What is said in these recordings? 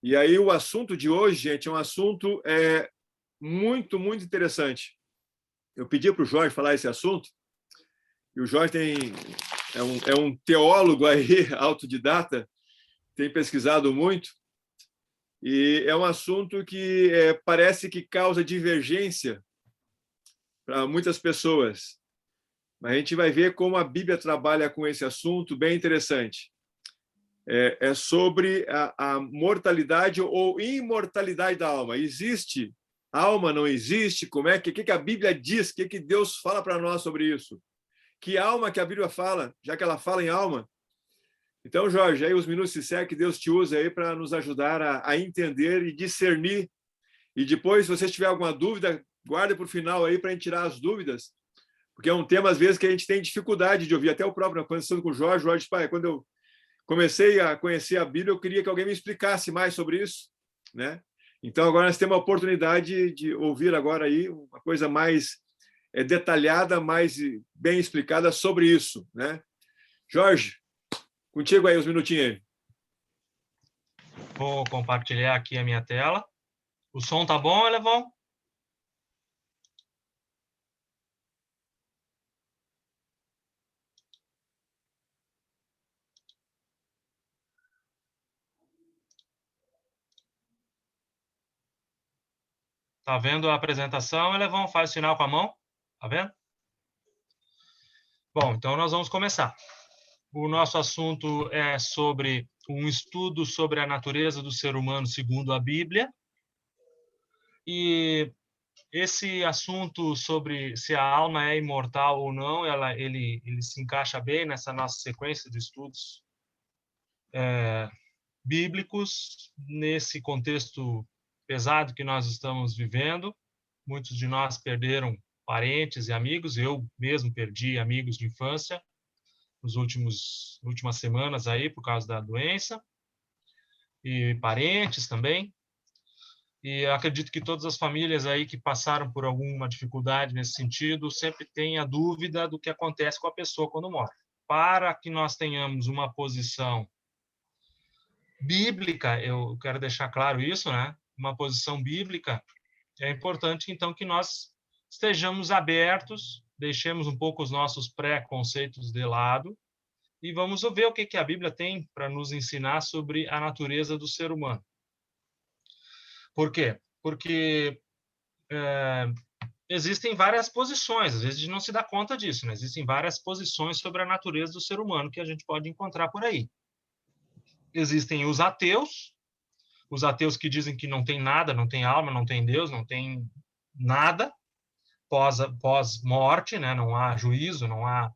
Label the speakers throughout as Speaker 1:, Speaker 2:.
Speaker 1: E aí o assunto de hoje, gente, é um assunto muito, muito interessante. Eu pedi para o Jorge falar esse assunto, e o Jorge é um teólogo aí, autodidata, tem pesquisado muito, e é um assunto que parece que causa divergência para muitas pessoas. Mas a gente vai ver como a Bíblia trabalha com esse assunto, bem interessante. É sobre a mortalidade ou imortalidade da alma. Existe alma, não existe? Como é que a Bíblia diz? O que Deus fala para nós sobre isso? Que alma que a Bíblia fala, já que ela fala em alma? Então, Jorge, aí os minutos se seguem, que Deus te usa aí para nos ajudar a entender e discernir. E depois, se você tiver alguma dúvida, guarda para o final aí para a gente tirar as dúvidas, porque é um tema, às vezes, que a gente tem dificuldade de ouvir. Até o próprio, conversando com o Jorge disse, pai, quando eu comecei a conhecer a Bíblia, eu queria que alguém me explicasse mais sobre isso, né? Então, agora nós temos a oportunidade de ouvir agora aí uma coisa mais detalhada, mais bem explicada sobre isso, né? Jorge, contigo aí, uns minutinhos aí.
Speaker 2: Vou compartilhar aqui a minha tela. O som tá bom, Elevon? Tá vendo a apresentação, Elevon? Faz sinal com a mão. Tá vendo? Bom, então nós vamos começar. O nosso assunto é sobre um estudo sobre a natureza do ser humano segundo a Bíblia. E esse assunto sobre se a alma é imortal ou não, ele se encaixa bem nessa nossa sequência de estudos bíblicos, nesse contexto pesado que nós estamos vivendo. Muitos de nós perderam parentes e amigos, eu mesmo perdi amigos de infância nas últimas semanas aí por causa da doença, e parentes também. E acredito que todas as famílias aí que passaram por alguma dificuldade nesse sentido sempre têm a dúvida do que acontece com a pessoa quando morre. Para que nós tenhamos uma posição bíblica, eu quero deixar claro isso, né? Uma posição bíblica, é importante então que nós estejamos abertos, deixemos um pouco os nossos pré-conceitos de lado e vamos ver o que a Bíblia tem para nos ensinar sobre a natureza do ser humano. Por quê? Porque existem várias posições, às vezes a gente não se dá conta disso, né? Existem várias posições sobre a natureza do ser humano que a gente pode encontrar por aí. Existem os ateus que dizem que não tem nada, não tem alma, não tem Deus, não tem nada pós-morte, né? Não há juízo, não há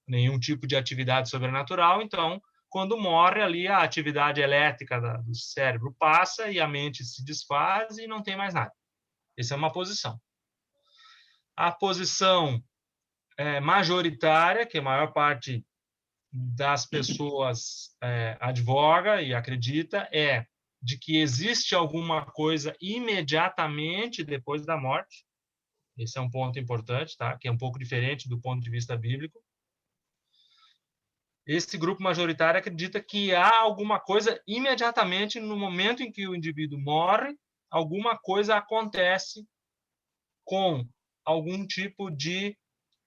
Speaker 2: nenhum tipo de atividade sobrenatural, então, quando morre ali, a atividade elétrica do cérebro passa e a mente se desfaz e não tem mais nada. Essa é uma posição. A posição majoritária, que a maior parte das pessoas advoga e acredita, é de que existe alguma coisa imediatamente depois da morte. Esse é um ponto importante, tá? Que é um pouco diferente do ponto de vista bíblico. Esse grupo majoritário acredita que há alguma coisa imediatamente no momento em que o indivíduo morre, alguma coisa acontece com algum tipo de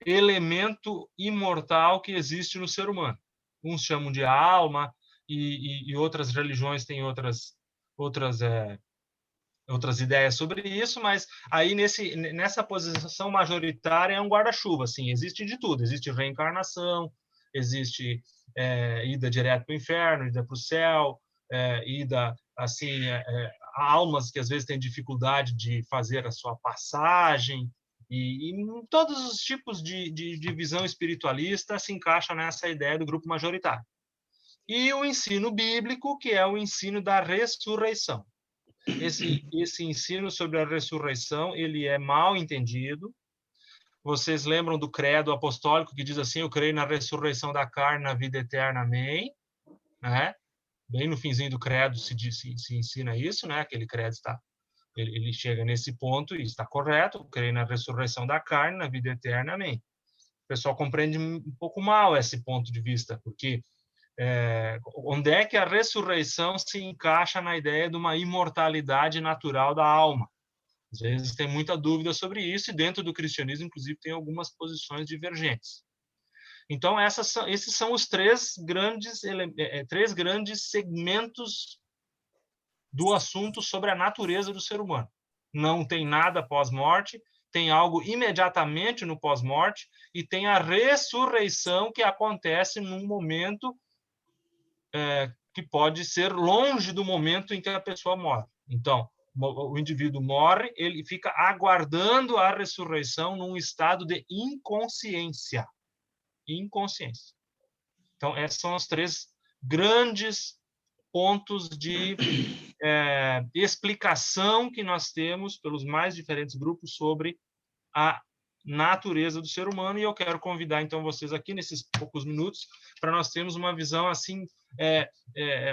Speaker 2: elemento imortal que existe no ser humano. Uns chamam de alma e outras religiões têm outras ideias sobre isso, mas aí nessa posição majoritária é um guarda-chuva, assim, existe de tudo, existe reencarnação, existe ida direto para o inferno, ida para o céu, ida, assim, almas que às vezes têm dificuldade de fazer a sua passagem, e todos os tipos de visão espiritualista se encaixa nessa ideia do grupo majoritário. E o ensino bíblico, que é o ensino da ressurreição. Esse ensino sobre a ressurreição, ele é mal entendido. Vocês lembram do credo apostólico que diz assim: eu creio na ressurreição da carne, na vida eterna, amém, né? Bem no finzinho do credo se ensina isso, né? Aquele credo ele chega nesse ponto e está correto, creio na ressurreição da carne, na vida eterna, amém. O pessoal compreende um pouco mal esse ponto de vista, porque onde é que a ressurreição se encaixa na ideia de uma imortalidade natural da alma. Às vezes tem muita dúvida sobre isso, e dentro do cristianismo, inclusive, tem algumas posições divergentes. Então, esses são os três grandes segmentos do assunto sobre a natureza do ser humano. Não tem nada pós-morte, tem algo imediatamente no pós-morte, e tem a ressurreição que acontece num momento que pode ser longe do momento em que a pessoa morre. Então, o indivíduo morre, ele fica aguardando a ressurreição num estado de inconsciência. Inconsciência. Então, esses são os três grandes pontos de explicação que nós temos pelos mais diferentes grupos sobre a natureza do ser humano, e eu quero convidar então vocês aqui nesses poucos minutos para nós termos uma visão assim,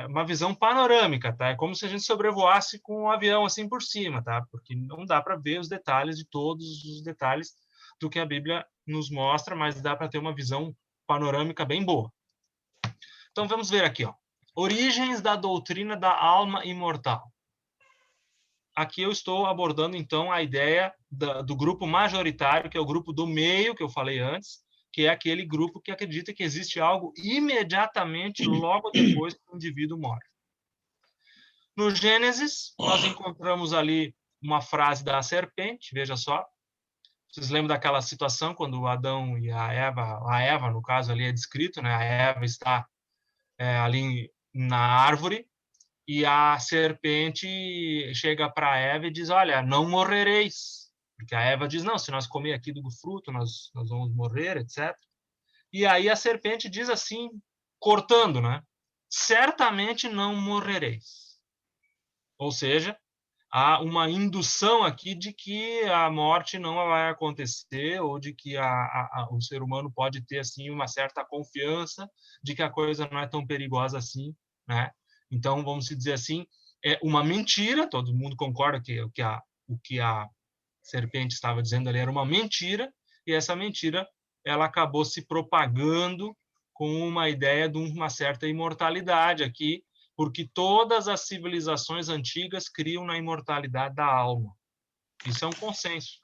Speaker 2: uma visão panorâmica, tá? É como se a gente sobrevoasse com um avião assim por cima, tá? Porque não dá para ver os detalhes de todos os detalhes do que a Bíblia nos mostra, mas dá para ter uma visão panorâmica bem boa. Então vamos ver aqui, ó. Origens da doutrina da alma imortal. Aqui eu estou abordando, então, a ideia do grupo majoritário, que é o grupo do meio, que eu falei antes, que é aquele grupo que acredita que existe algo imediatamente logo depois que o indivíduo morre. No Gênesis, nós encontramos ali uma frase da serpente, veja só. Vocês lembram daquela situação quando o Adão e a Eva, no caso, ali é descrito, né? A Eva está ali na árvore, e a serpente chega para Eva e diz, olha, não morrereis. Porque a Eva diz, não, se nós comer aqui do fruto, nós vamos morrer, etc. E aí a serpente diz assim, cortando, né? Certamente não morrereis. Ou seja, há uma indução aqui de que a morte não vai acontecer, ou de que o ser humano pode ter assim uma certa confiança de que a coisa não é tão perigosa assim, né? Então, vamos dizer assim, é uma mentira, todo mundo concorda que o que a serpente estava dizendo ali era uma mentira, e essa mentira ela acabou se propagando com uma ideia de uma certa imortalidade aqui, porque todas as civilizações antigas criam na imortalidade da alma. Isso é um consenso.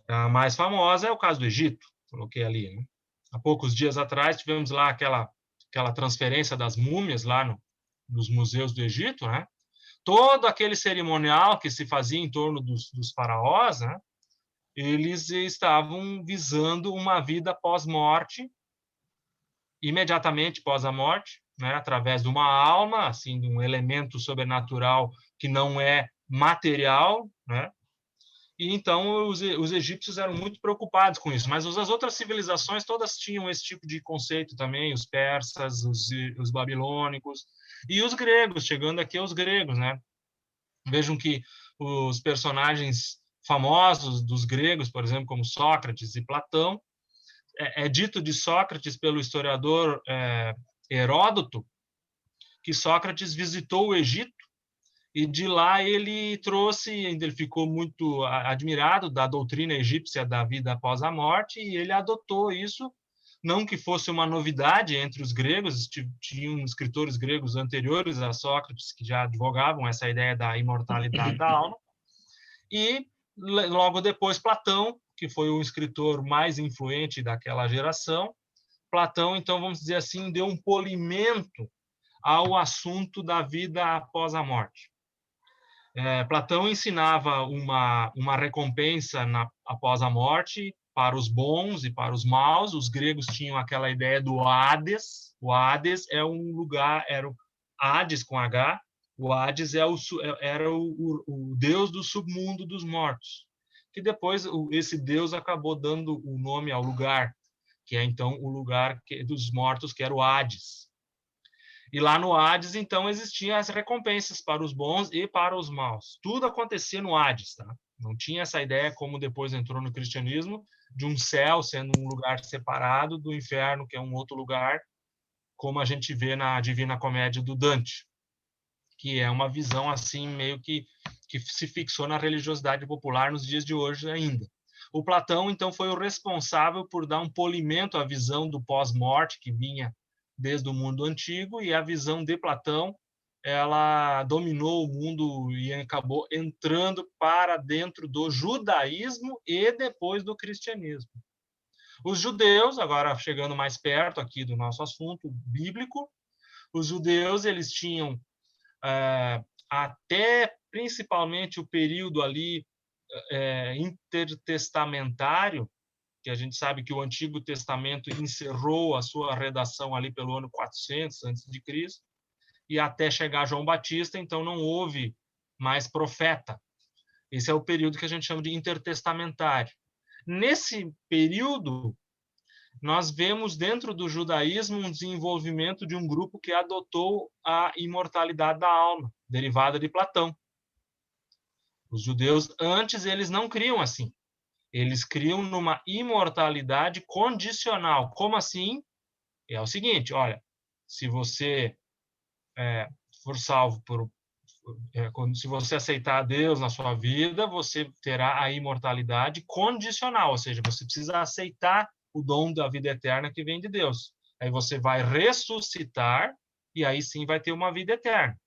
Speaker 2: A mais famosa é o caso do Egito, coloquei ali, né? Há poucos dias atrás tivemos lá aquela transferência das múmias lá nos museus do Egito, né? Todo aquele cerimonial que se fazia em torno dos faraós, né? Eles estavam visando uma vida pós-morte, imediatamente pós a morte, né? Através de uma alma, assim, de um elemento sobrenatural que não é material, né? E então os egípcios eram muito preocupados com isso, mas as outras civilizações todas tinham esse tipo de conceito também, os persas, os babilônicos e os gregos, chegando aqui aos gregos, né? Vejam que os personagens famosos dos gregos, por exemplo, como Sócrates e Platão, é dito de Sócrates pelo historiador Heródoto que Sócrates visitou o Egito, e de lá ele ficou muito admirado da doutrina egípcia da vida após a morte, e ele adotou isso, não que fosse uma novidade entre os gregos, tinham escritores gregos anteriores a Sócrates que já advogavam essa ideia da imortalidade da alma, e logo depois Platão, que foi o escritor mais influente daquela geração, Platão, então, vamos dizer assim, deu um polimento ao assunto da vida após a morte. Platão ensinava uma recompensa após a morte para os bons e para os maus. Os gregos tinham aquela ideia do Hades. O Hades é um lugar, era o Hades com H. O Hades era o deus do submundo dos mortos, que depois esse deus acabou dando o nome ao lugar, que é então o lugar dos mortos, que era o Hades. E lá no Hades, então, existiam as recompensas para os bons e para os maus. Tudo acontecia no Hades, tá? Não tinha essa ideia, como depois entrou no cristianismo, de um céu sendo um lugar separado do inferno, que é um outro lugar, como a gente vê na Divina Comédia do Dante, que é uma visão, assim, meio que se fixou na religiosidade popular nos dias de hoje ainda. O Platão, então, foi o responsável por dar um polimento à visão do pós-morte que vinha desde o mundo antigo, e a visão de Platão ela dominou o mundo e acabou entrando para dentro do judaísmo e depois do cristianismo. Os judeus, agora chegando mais perto aqui do nosso assunto bíblico, os judeus eles tinham até principalmente o período ali intertestamentário, que a gente sabe que o Antigo Testamento encerrou a sua redação ali pelo ano 400 a.C., e até chegar João Batista, então não houve mais profeta. Esse é o período que a gente chama de intertestamentário. Nesse período, nós vemos dentro do judaísmo um desenvolvimento de um grupo que adotou a imortalidade da alma, derivada de Platão. Os judeus, antes, eles não criam assim. Eles criam numa imortalidade condicional. Como assim? É o seguinte, olha, se você for salvo se você aceitar a Deus na sua vida, você terá a imortalidade condicional, ou seja, você precisa aceitar o dom da vida eterna que vem de Deus. Aí você vai ressuscitar e aí sim vai ter uma vida eterna.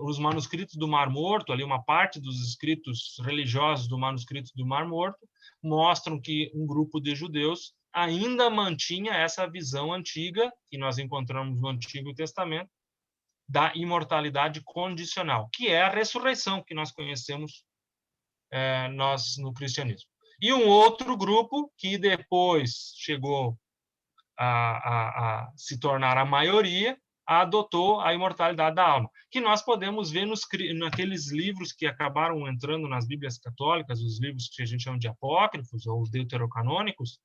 Speaker 2: Os manuscritos do Mar Morto, ali uma parte dos escritos religiosos do manuscrito do Mar Morto, mostram que um grupo de judeus ainda mantinha essa visão antiga que nós encontramos no Antigo Testamento, da imortalidade condicional, que é a ressurreição que nós conhecemos nós no cristianismo. E um outro grupo que depois chegou a se tornar a maioria, adotou a imortalidade da alma, que nós podemos ver naqueles livros que acabaram entrando nas Bíblias católicas, os livros que a gente chama de apócrifos ou os deuterocanônicos.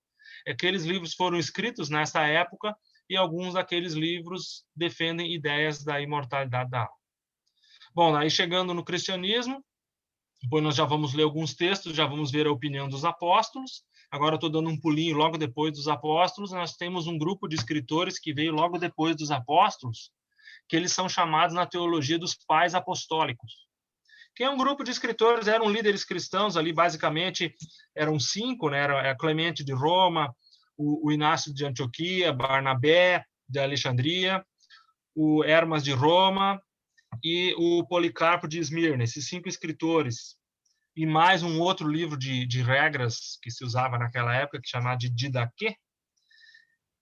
Speaker 2: Aqueles livros foram escritos nessa época e alguns daqueles livros defendem ideias da imortalidade da alma. Bom, aí chegando no cristianismo, depois nós já vamos ler alguns textos, já vamos ver a opinião dos apóstolos. Agora estou dando um pulinho logo depois dos apóstolos. Nós temos um grupo de escritores que veio logo depois dos apóstolos, que eles são chamados na teologia dos pais apostólicos. Que é um grupo de escritores, eram líderes cristãos ali, basicamente eram 5, né? Era Clemente de Roma, o Inácio de Antioquia, Barnabé de Alexandria, o Hermas de Roma e o Policarpo de Esmirna, esses 5 escritores. E mais um outro livro de regras que se usava naquela época, que chamava de Didaquê.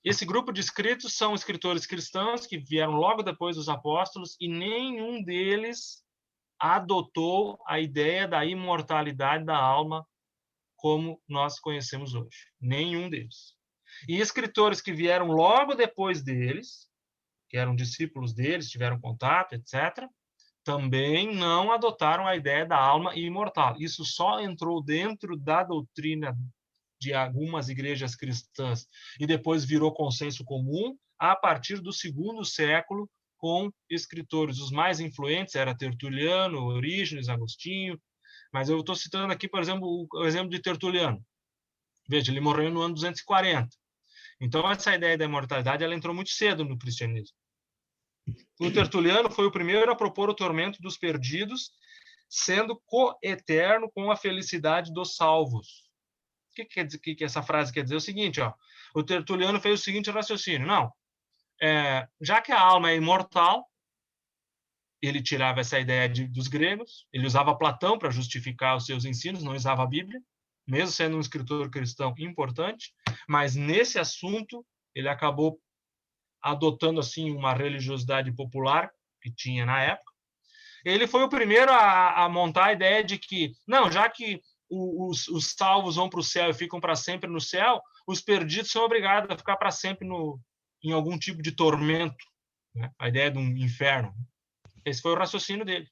Speaker 2: Esse grupo de escritos são escritores cristãos que vieram logo depois dos apóstolos e nenhum deles adotou a ideia da imortalidade da alma como nós conhecemos hoje. Nenhum deles. E escritores que vieram logo depois deles, que eram discípulos deles, tiveram contato, etc., também não adotaram a ideia da alma imortal. Isso só entrou dentro da doutrina de algumas igrejas cristãs e depois virou consenso comum a partir do 2º século, com escritores. Os mais influentes eram Tertuliano, Orígenes, Agostinho, mas eu estou citando aqui, por exemplo, o exemplo de Tertuliano. Veja, ele morreu no ano 240. Então, essa ideia da imortalidade ela entrou muito cedo no cristianismo. O Tertuliano foi o primeiro a propor o tormento dos perdidos, sendo coeterno com a felicidade dos salvos. O que essa frase quer dizer? É o seguinte, ó, o Tertuliano fez o seguinte raciocínio. Não, já que a alma é imortal, ele tirava essa ideia dos gregos, ele usava Platão para justificar os seus ensinos, não usava a Bíblia, mesmo sendo um escritor cristão importante, mas nesse assunto ele acabou adotando assim uma religiosidade popular que tinha na época. Ele foi o primeiro a montar a ideia de que, não, já que os salvos vão para o céu e ficam para sempre no céu, os perdidos são obrigados a ficar para sempre em algum tipo de tormento, né? A ideia de um inferno. Esse foi o raciocínio dele,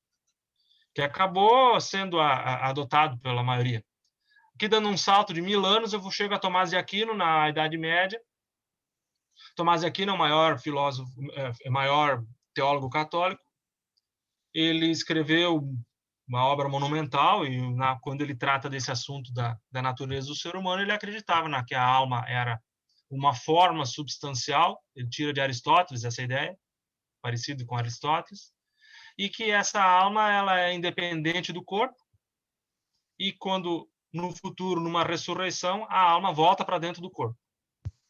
Speaker 2: que acabou sendo adotado pela maioria. Aqui, dando um salto de 1000 anos, eu chego a Tomás de Aquino, na Idade Média. Tomás de Aquino é o maior filósofo, maior teólogo católico. Ele escreveu uma obra monumental e quando ele trata desse assunto da natureza do ser humano, ele acreditava que a alma era uma forma substancial. Ele tira de Aristóteles essa ideia, parecido com Aristóteles, e que essa alma ela é independente do corpo e quando no futuro, numa ressurreição, a alma volta para dentro do corpo.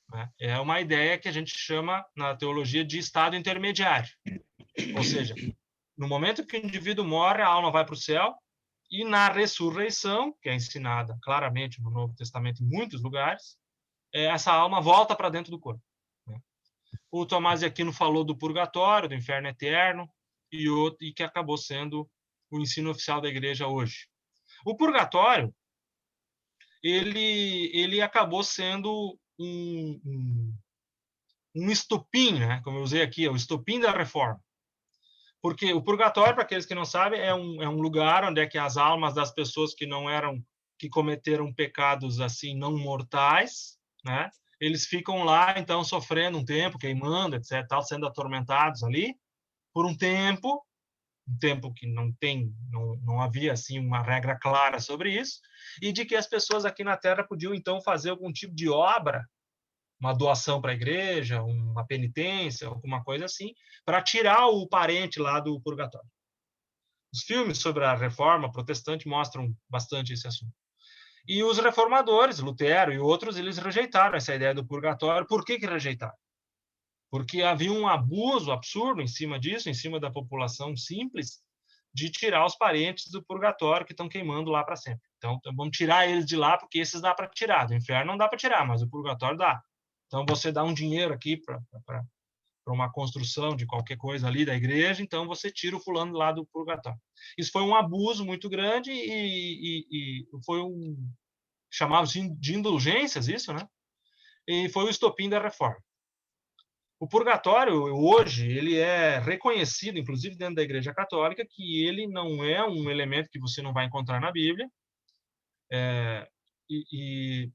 Speaker 2: né? É uma ideia que a gente chama, na teologia, de estado intermediário. Ou seja, no momento que o indivíduo morre, a alma vai para o céu, e na ressurreição, que é ensinada claramente no Novo Testamento em muitos lugares, essa alma volta para dentro do corpo, né? O Tomás de Aquino falou do purgatório, do inferno eterno, e que acabou sendo o ensino oficial da igreja hoje. O purgatório, ele acabou sendo um estopim, né? Como eu usei aqui, é o estopim da reforma. Porque o purgatório, para aqueles que não sabem, é um lugar onde é que as almas das pessoas que cometeram pecados assim não mortais, né? Eles ficam lá, então, sofrendo um tempo, queimando, etc., tal, sendo atormentados ali por um tempo que não havia assim uma regra clara sobre isso, e de que as pessoas aqui na Terra podiam então fazer algum tipo de obra, uma doação para a igreja, uma penitência, alguma coisa assim, para tirar o parente lá do purgatório. Os filmes sobre a reforma protestante mostram bastante esse assunto. E os reformadores, Lutero e outros, eles rejeitaram essa ideia do purgatório. Por que rejeitaram? Porque havia um abuso absurdo em cima disso, em cima da população simples, de tirar os parentes do purgatório que estão queimando lá para sempre. Então, vamos tirar eles de lá, porque esses dá para tirar. Do inferno não dá para tirar, mas o purgatório dá. Então, você dá um dinheiro aqui para uma construção de qualquer coisa ali da igreja, então você tira o fulano lá do purgatório. Isso foi um abuso muito grande e foi chamado de indulgências, isso, né? E foi o estopim da reforma. O purgatório, hoje, ele é reconhecido, inclusive dentro da Igreja Católica, que ele não é um elemento que você não vai encontrar na Bíblia. E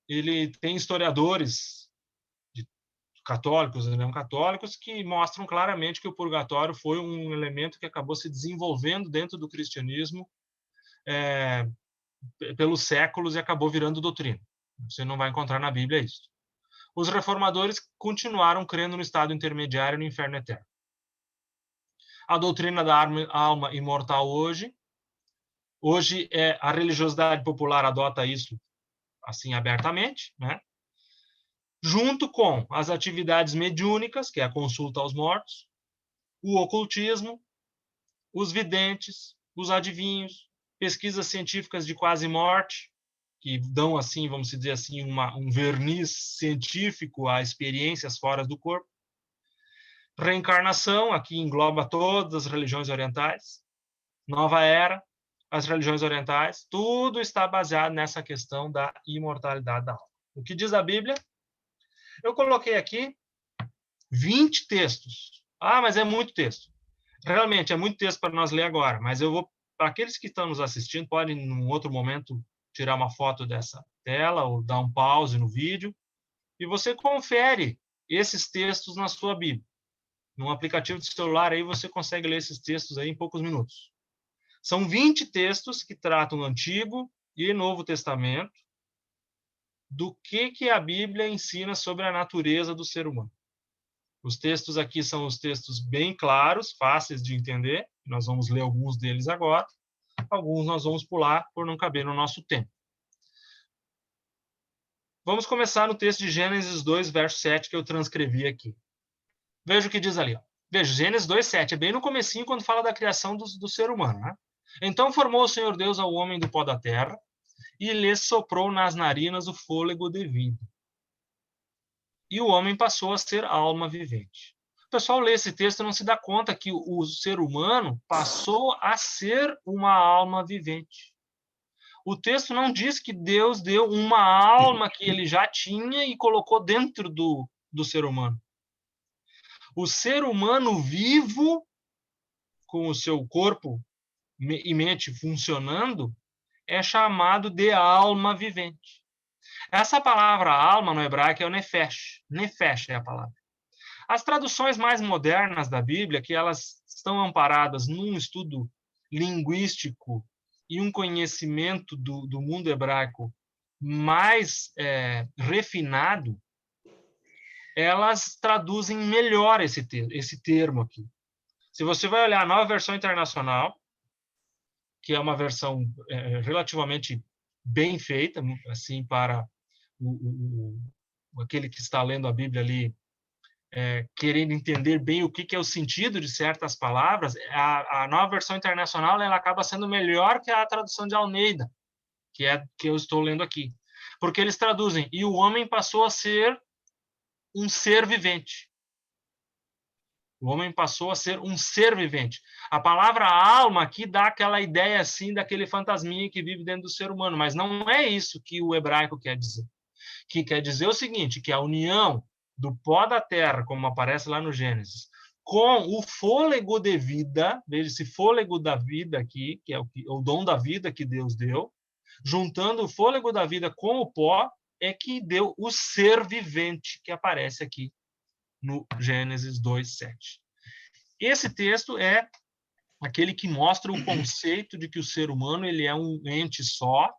Speaker 2: ele tem historiadores católicos e não católicos que mostram claramente que o purgatório foi um elemento que acabou se desenvolvendo dentro do cristianismo pelos séculos e acabou virando doutrina. Você não vai encontrar na Bíblia isso. Os reformadores continuaram crendo no estado intermediário no inferno eterno. A doutrina da alma imortal hoje a religiosidade popular adota isso assim abertamente, né? Junto com as atividades mediúnicas, que é a consulta aos mortos, o ocultismo, os videntes, os adivinhos, pesquisas científicas de quase morte, que dão assim, vamos dizer assim, um verniz científico a experiências fora do corpo. Reencarnação, aqui engloba todas as religiões orientais. Nova era, as religiões orientais, tudo está baseado nessa questão da imortalidade da alma. O que diz a Bíblia? Eu coloquei aqui 20 textos. Ah, mas é muito texto. Realmente, é muito texto para nós ler agora, mas eu vou, para aqueles que estão nos assistindo, podem, num outro momento, tirar uma foto dessa tela ou dar um pause no vídeo, e você confere esses textos na sua Bíblia. Num aplicativo de celular, aí você consegue ler esses textos aí em poucos minutos. São 20 textos que tratam o Antigo e Novo Testamento do que a Bíblia ensina sobre a natureza do ser humano. Os textos aqui são os textos bem claros, fáceis de entender. Nós vamos ler alguns deles agora. Alguns nós vamos pular por não caber no nosso tempo. Vamos começar no texto de Gênesis 2, verso 7, que eu transcrevi aqui. Veja o que diz ali. Ó. Veja, Gênesis 2, 7. É bem no comecinho, quando fala da criação do ser humano. Né? Então formou o Senhor Deus ao homem do pó da terra e lhe soprou nas narinas o fôlego de vida. E o homem passou a ser alma vivente. O pessoal lê esse texto e não se dá conta que o ser humano passou a ser uma alma vivente. O texto não diz que Deus deu uma alma que ele já tinha e colocou dentro do ser humano. O ser humano vivo, com o seu corpo e mente funcionando, é chamado de alma vivente. Essa palavra alma no hebraico é o nefesh. Nefesh é a palavra. As traduções mais modernas da Bíblia, que elas estão amparadas num estudo linguístico e um conhecimento do mundo hebraico mais refinado, elas traduzem melhor esse termo aqui. Se você vai olhar a Nova Versão Internacional, que é uma versão relativamente bem feita, assim, para aquele que está lendo a Bíblia ali, querendo entender bem o que é o sentido de certas palavras, a Nova Versão Internacional ela acaba sendo melhor que a tradução de Almeida, que é que eu estou lendo aqui. Porque eles traduzem, e o homem passou a ser um ser vivente. O homem passou a ser um ser vivente. A palavra alma aqui dá aquela ideia assim daquele fantasminha que vive dentro do ser humano, mas não é isso que o hebraico quer dizer. Que quer dizer o seguinte, que a união do pó da terra, como aparece lá no Gênesis, com o fôlego de vida, veja esse fôlego da vida aqui, que é o dom da vida que Deus deu, juntando o fôlego da vida com o pó, é que deu o ser vivente que aparece aqui no Gênesis 2:7. Esse texto é aquele que mostra o conceito de que o ser humano ele é um ente só,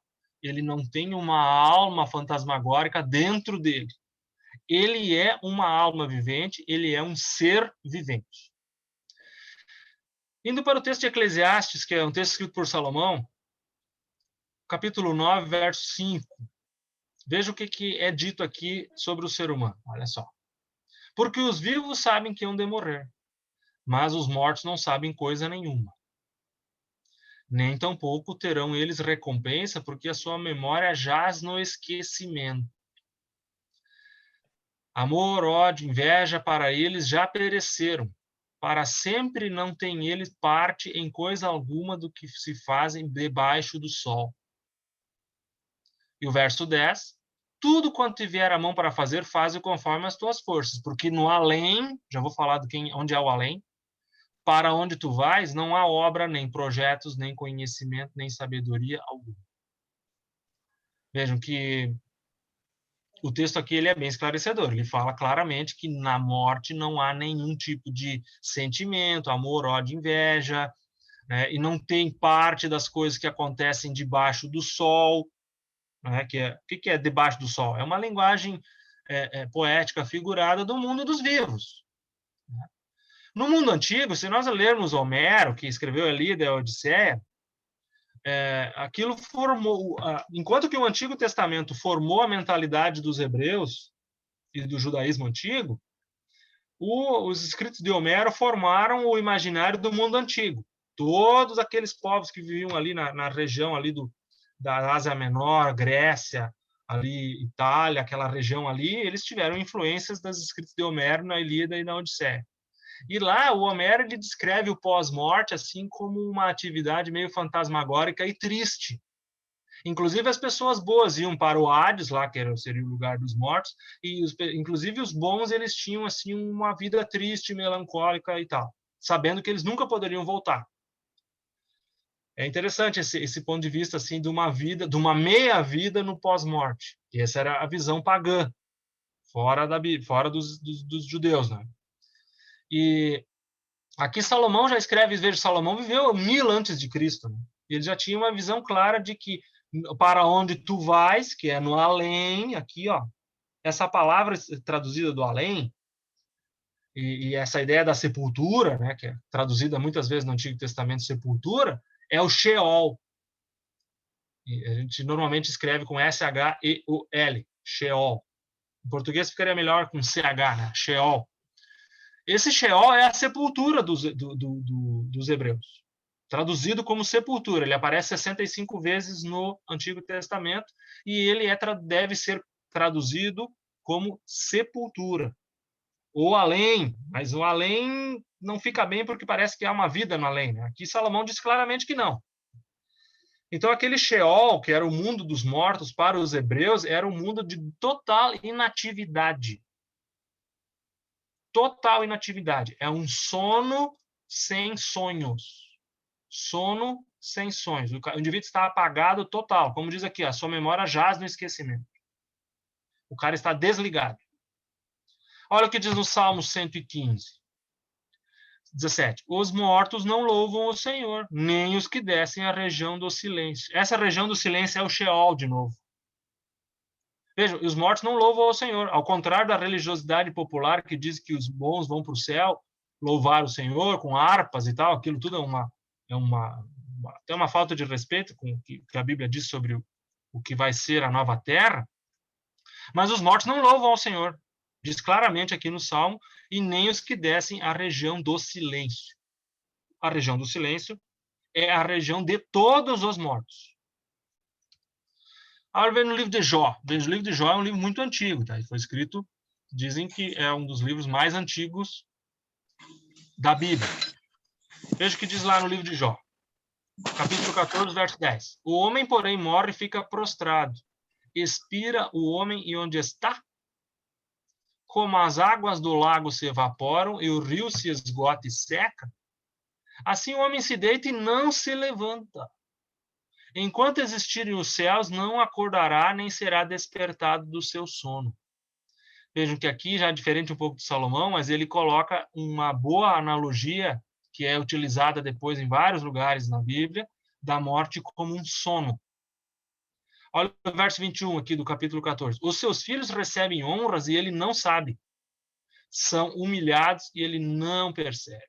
Speaker 2: ele não tem uma alma fantasmagórica dentro dele. Ele é uma alma vivente, ele é um ser vivente. Indo para o texto de Eclesiastes, que é um texto escrito por Salomão, capítulo 9, verso 5. Veja o que é dito aqui sobre o ser humano. Olha só. Porque os vivos sabem que hão de morrer, mas os mortos não sabem coisa nenhuma. Nem tampouco terão eles recompensa, porque a sua memória jaz no esquecimento. Amor, ódio, inveja para eles já pereceram. Para sempre não tem eles parte em coisa alguma do que se fazem debaixo do sol. E o verso 10. Tudo quanto tiver a mão para fazer, faze conforme as tuas forças. Porque no além, já vou falar onde é o além, para onde tu vais, não há obra, nem projetos, nem conhecimento, nem sabedoria alguma. Vejam que o texto aqui ele é bem esclarecedor. Ele fala claramente que na morte não há nenhum tipo de sentimento, amor, ódio, inveja, né? E não tem parte das coisas que acontecem debaixo do sol. Né? O que é debaixo do sol? É uma linguagem poética figurada do mundo dos vivos. Né? No mundo antigo, se nós lermos Homero, que escreveu a Ilíada e a Odisseia, aquilo formou, enquanto que o Antigo Testamento formou a mentalidade dos hebreus e do judaísmo antigo, os escritos de Homero formaram o imaginário do mundo antigo. Todos aqueles povos que viviam ali na região ali da Ásia Menor, Grécia, ali Itália, aquela região ali, eles tiveram influências das escritos de Homero na Ilíada e na Odisseia. E lá o Homero ele descreve o pós-morte assim como uma atividade meio fantasmagórica e triste. Inclusive as pessoas boas iam para o Hades, lá que seria o lugar dos mortos, e inclusive os bons eles tinham assim uma vida triste, melancólica e tal, sabendo que eles nunca poderiam voltar. É interessante esse ponto de vista assim de uma vida, de uma meia vida no pós-morte. E essa era a visão pagã, fora dos judeus, né? E aqui Salomão já escreve, veja, Salomão viveu 1000 antes de Cristo, né? Ele já tinha uma visão clara de que para onde tu vais, que é no além, aqui, ó, essa palavra traduzida do além, e essa ideia da sepultura, né, que é traduzida muitas vezes no Antigo Testamento sepultura, é o Sheol. E a gente normalmente escreve com S-H-E-U-L, Sheol. Em português ficaria melhor com C-H, né? Sheol. Esse Sheol é a sepultura dos hebreus. Traduzido como sepultura. Ele aparece 65 vezes no Antigo Testamento e ele deve ser traduzido como sepultura. Ou além, mas o além não fica bem porque parece que há uma vida no além. Né? Aqui Salomão diz claramente que não. Então, aquele Sheol, que era o mundo dos mortos para os hebreus, era um mundo de total inatividade. Total inatividade. É um sono sem sonhos. Sono sem sonhos. O indivíduo está apagado total. Como diz aqui, a sua memória jaz no esquecimento. O cara está desligado. Olha o que diz no Salmo 115. 17. Os mortos não louvam o Senhor, nem os que descem à região do silêncio. Essa região do silêncio é o Sheol de novo. Veja, os mortos não louvam ao Senhor. Ao contrário da religiosidade popular que diz que os bons vão para o céu louvar o Senhor com harpas e tal, aquilo tudo é uma falta de respeito com o que a Bíblia diz sobre o que vai ser a nova terra. Mas os mortos não louvam ao Senhor. Diz claramente aqui no Salmo, e nem os que descem à região do silêncio. A região do silêncio é a região de todos os mortos. Agora vem no livro de Jó. O livro de Jó é um livro muito antigo, tá? Ele foi escrito, dizem que é um dos livros mais antigos da Bíblia. Veja o que diz lá no livro de Jó. Capítulo 14, verso 10. O homem, porém, morre e fica prostrado. Expira o homem e onde está? Como as águas do lago se evaporam e o rio se esgota e seca, assim o homem se deita e não se levanta. Enquanto existirem os céus, não acordará nem será despertado do seu sono. Vejam que aqui, já é diferente um pouco de Salomão, mas ele coloca uma boa analogia, que é utilizada depois em vários lugares na Bíblia, da morte como um sono. Olha o verso 21 aqui do capítulo 14. Os seus filhos recebem honras e ele não sabe. São humilhados e ele não percebe.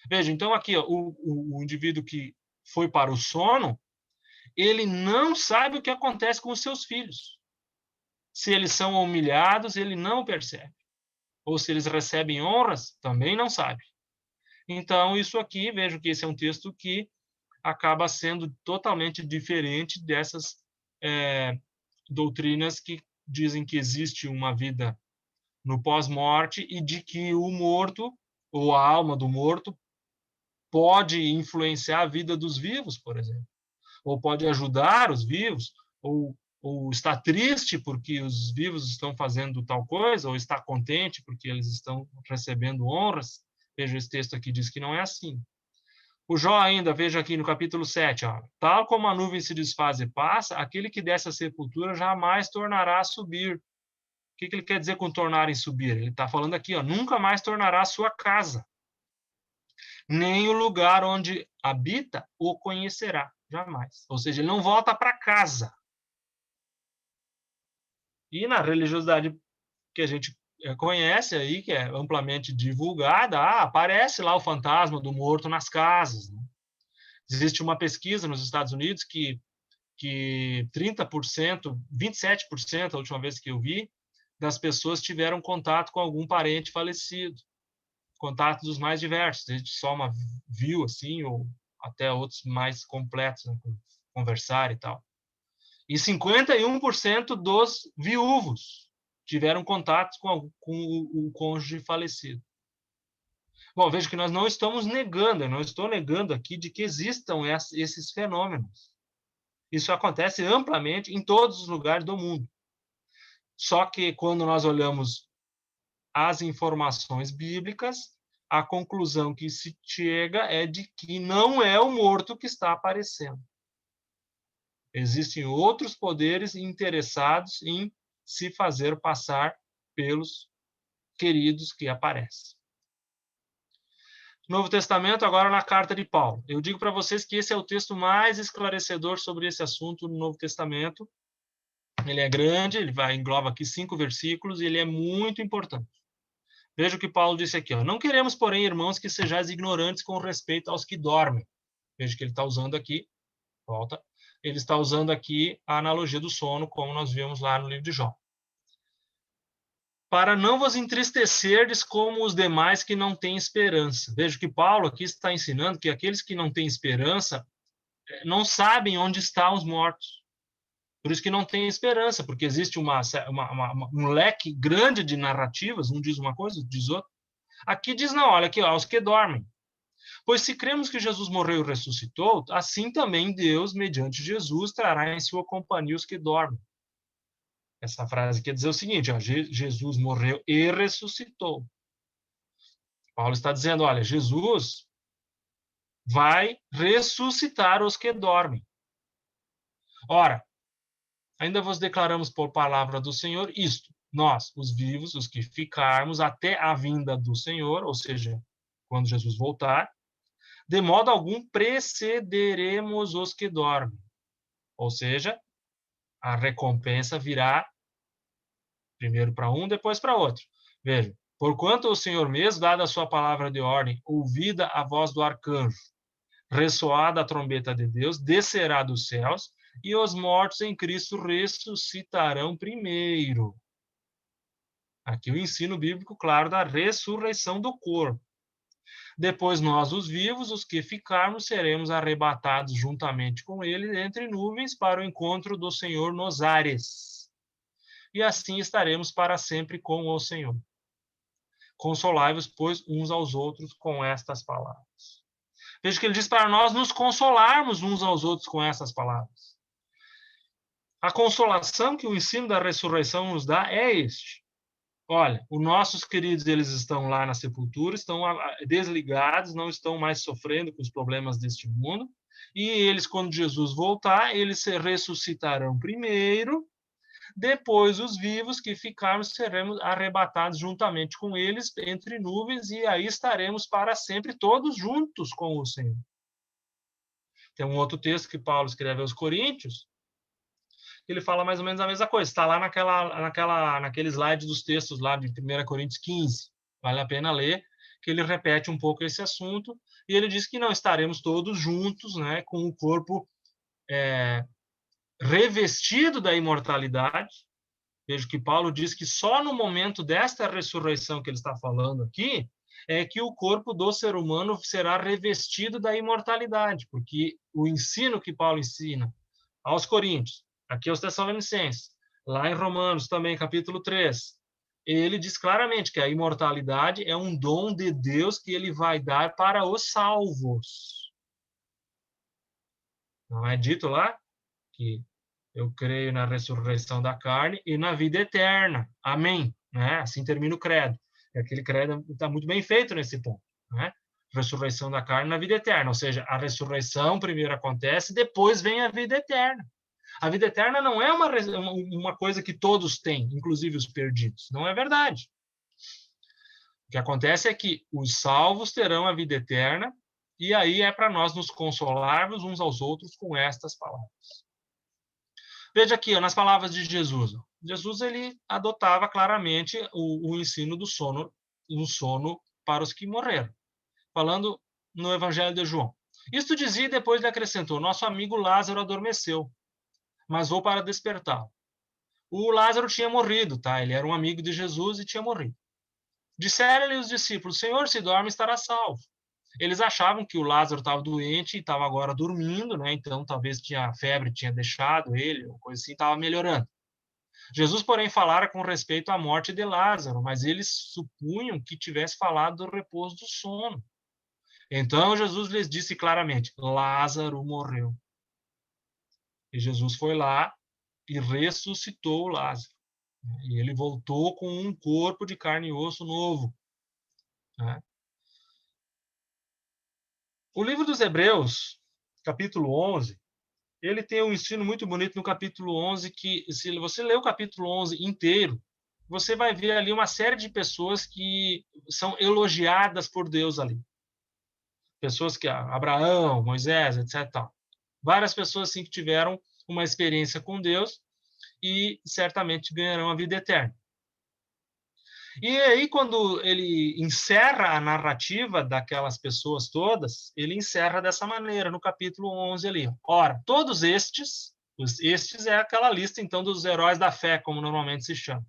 Speaker 2: Veja, então aqui, ó, o indivíduo que foi para o sono, ele não sabe o que acontece com os seus filhos. Se eles são humilhados, ele não percebe. Ou se eles recebem honras, também não sabe. Então, isso aqui, vejo que esse é um texto que acaba sendo totalmente diferente dessas doutrinas que dizem que existe uma vida no pós-morte e de que o morto, ou a alma do morto, pode influenciar a vida dos vivos, por exemplo. Ou pode ajudar os vivos, ou está triste porque os vivos estão fazendo tal coisa, ou está contente porque eles estão recebendo honras. Veja, esse texto aqui diz que não é assim. O Jó ainda, veja aqui no capítulo 7, ó, tal como a nuvem se desfaz e passa, aquele que desce à sepultura jamais tornará a subir. O que ele quer dizer com tornar em subir? Ele está falando aqui, ó, nunca mais tornará a sua casa, nem o lugar onde habita o conhecerá, jamais. Ou seja, ele não volta para casa. E na religiosidade que a gente conhece aí, que é amplamente divulgada, aparece lá o fantasma do morto nas casas, né? Existe uma pesquisa nos Estados Unidos que 30%, 27%, a última vez que eu vi, das pessoas tiveram contato com algum parente falecido. Contatos dos mais diversos, desde só uma viu, assim, ou até outros mais completos, né, conversar e tal. E 51% dos viúvos tiveram contatos com o cônjuge falecido. Bom, veja que nós não estamos negando, eu não estou negando aqui de que existam esses fenômenos. Isso acontece amplamente em todos os lugares do mundo. Só que quando nós olhamos as informações bíblicas, a conclusão que se chega é de que não é o morto que está aparecendo. Existem outros poderes interessados em se fazer passar pelos queridos que aparecem. Novo Testamento, agora na carta de Paulo. Eu digo para vocês que esse é o texto mais esclarecedor sobre esse assunto no Novo Testamento. Ele é grande, ele engloba aqui 5 versículos e ele é muito importante. Veja o que Paulo disse aqui. Ó. Não queremos, porém, irmãos, que sejais ignorantes com respeito aos que dormem. Veja que ele está usando aqui, volta, ele está usando aqui a analogia do sono, como nós vimos lá no livro de Jó. Para não vos entristecerdes como os demais que não têm esperança. Veja que Paulo aqui está ensinando que aqueles que não têm esperança não sabem onde estão os mortos. Por isso que não tem esperança, porque existe um leque grande de narrativas, um diz uma coisa, outro diz outra. Aqui diz, não, olha aqui, aos que dormem. Pois se cremos que Jesus morreu e ressuscitou, assim também Deus, mediante Jesus, trará em sua companhia os que dormem. Essa frase quer dizer o seguinte, ó, Jesus morreu e ressuscitou. Paulo está dizendo, olha, Jesus vai ressuscitar os que dormem. Ora, ainda vos declaramos por palavra do Senhor isto, nós, os vivos, os que ficarmos até a vinda do Senhor, ou seja, quando Jesus voltar, de modo algum precederemos os que dormem. Ou seja, a recompensa virá primeiro para um, depois para outro. Veja, porquanto o Senhor mesmo, dada a sua palavra de ordem, ouvida a voz do arcanjo, ressoada a trombeta de Deus, descerá dos céus, e os mortos em Cristo ressuscitarão primeiro. Aqui o ensino bíblico, claro, da ressurreição do corpo. Depois nós, os vivos, os que ficarmos, seremos arrebatados juntamente com ele entre nuvens para o encontro do Senhor nos ares. E assim estaremos para sempre com o Senhor. Consolai-vos, pois, uns aos outros com estas palavras. Veja que ele diz para nós nos consolarmos uns aos outros com essas palavras. A consolação que o ensino da ressurreição nos dá é este. Olha, os nossos queridos, eles estão lá na sepultura, estão desligados, não estão mais sofrendo com os problemas deste mundo, e eles, quando Jesus voltar, eles se ressuscitarão primeiro, depois os vivos que ficarmos seremos arrebatados juntamente com eles entre nuvens, e aí estaremos para sempre todos juntos com o Senhor. Tem um outro texto que Paulo escreve aos Coríntios, ele fala mais ou menos a mesma coisa. Está lá naquele slide dos textos lá de 1 Coríntios 15. Vale a pena ler, que ele repete um pouco esse assunto. E ele diz que não estaremos todos juntos, né, com o corpo revestido da imortalidade. Veja que Paulo diz que só no momento desta ressurreição que ele está falando aqui, é que o corpo do ser humano será revestido da imortalidade. Porque o ensino que Paulo ensina aos Coríntios, aqui aos Tessalonicenses, lá em Romanos também, capítulo 3, ele diz claramente que a imortalidade é um dom de Deus que ele vai dar para os salvos. Não é dito lá que eu creio na ressurreição da carne e na vida eterna. Amém. Né? Assim termina o credo. E aquele credo está muito bem feito nesse ponto. Né? Ressurreição da carne na vida eterna. Ou seja, a ressurreição primeiro acontece, depois vem a vida eterna. A vida eterna não é uma coisa que todos têm, inclusive os perdidos. Não é verdade. O que acontece é que os salvos terão a vida eterna, e aí é para nós nos consolarmos uns aos outros com estas palavras. Veja aqui, nas palavras de Jesus. Jesus ele adotava claramente o ensino do sono, um sono para os que morreram. Falando no Evangelho de João. Isto dizia e depois lhe acrescentou: nosso amigo Lázaro adormeceu, mas vou para despertá-lo. O Lázaro tinha morrido, tá? Ele era um amigo de Jesus e tinha morrido. Disseram-lhe os discípulos: Senhor, se dorme, estará salvo. Eles achavam que o Lázaro estava doente e estava agora dormindo, né? Então talvez a febre tinha deixado ele, ou coisa assim, estava melhorando. Jesus, porém, falara com respeito à morte de Lázaro, mas eles supunham que tivesse falado do repouso do sono. Então Jesus lhes disse claramente: Lázaro morreu. E Jesus foi lá e ressuscitou o Lázaro. E ele voltou com um corpo de carne e osso novo. O livro dos Hebreus, capítulo 11, ele tem um ensino muito bonito no capítulo 11, que se você ler o capítulo 11 inteiro, você vai ver ali uma série de pessoas que são elogiadas por Deus ali. Pessoas que Abraão, Moisés, etc. Várias pessoas assim que tiveram uma experiência com Deus e certamente ganharão a vida eterna. E aí, quando ele encerra a narrativa daquelas pessoas todas, ele encerra dessa maneira, no capítulo 11 ali. Ora, todos estes é aquela lista, então, dos heróis da fé, como normalmente se chama,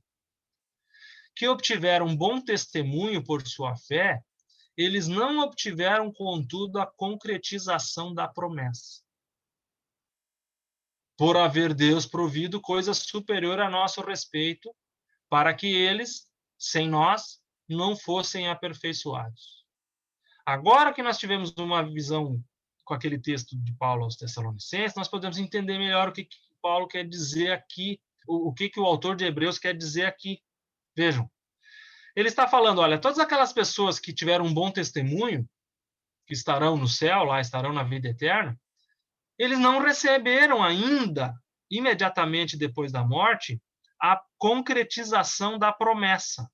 Speaker 2: que obtiveram bom testemunho por sua fé, eles não obtiveram, contudo, a concretização da promessa. Por haver Deus provido coisa superior a nosso respeito, para que eles, sem nós, não fossem aperfeiçoados. Agora que nós tivemos uma visão com aquele texto de Paulo aos Tessalonicenses, nós podemos entender melhor o que Paulo quer dizer aqui, o que o autor de Hebreus quer dizer aqui. Vejam, ele está falando, olha, todas aquelas pessoas que tiveram um bom testemunho, que estarão no céu, lá estarão na vida eterna, eles não receberam ainda, imediatamente depois da morte, a concretização da promessa.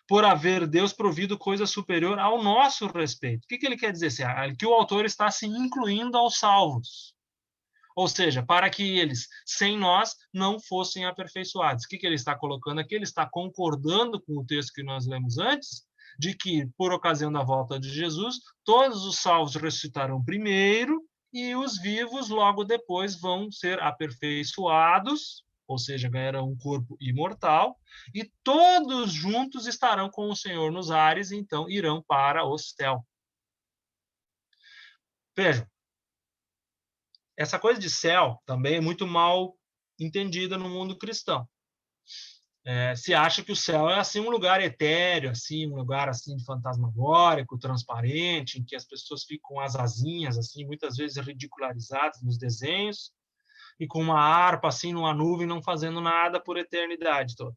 Speaker 2: Por haver Deus provido coisa superior ao nosso respeito. O que ele quer dizer? Que o autor está se incluindo aos salvos. Ou seja, para que eles, sem nós, não fossem aperfeiçoados. O que ele está colocando aqui? Ele está concordando com o texto que nós lemos antes, de que, por ocasião da volta de Jesus, todos os salvos ressuscitarão primeiro, e os vivos logo depois vão ser aperfeiçoados, ou seja, ganharão um corpo imortal, e todos juntos estarão com o Senhor nos ares, e então irão para o céu. Vejam, essa coisa de céu também é muito mal entendida no mundo cristão. Se acha que o céu é assim um lugar etéreo, assim um lugar assim fantasmagórico, transparente, em que as pessoas ficam com as asinhas assim muitas vezes ridicularizadas nos desenhos e com uma harpa assim numa nuvem não fazendo nada por eternidade toda.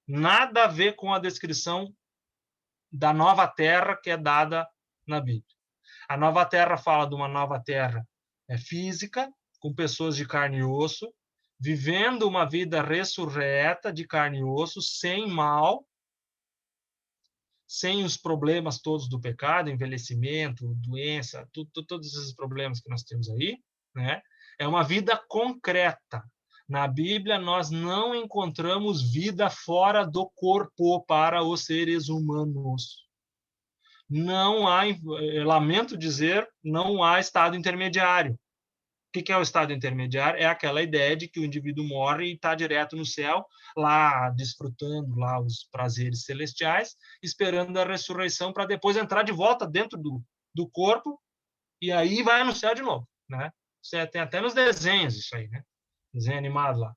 Speaker 2: Nada a ver com a descrição da nova terra que é dada na Bíblia. A nova terra fala de uma nova terra física, com pessoas de carne e osso, vivendo uma vida ressurreta de carne e osso, sem mal, sem os problemas todos do pecado, envelhecimento, doença, todos esses problemas que nós temos aí, né? É uma vida concreta. Na Bíblia, nós não encontramos vida fora do corpo para os seres humanos. Não há, lamento dizer, não há estado intermediário. O que é o estado intermediário? É aquela ideia de que o indivíduo morre e está direto no céu, lá desfrutando lá os prazeres celestiais, esperando a ressurreição para depois entrar de volta dentro do corpo e aí vai no céu de novo, né? Você tem até nos desenhos isso aí, né? Desenho animado lá.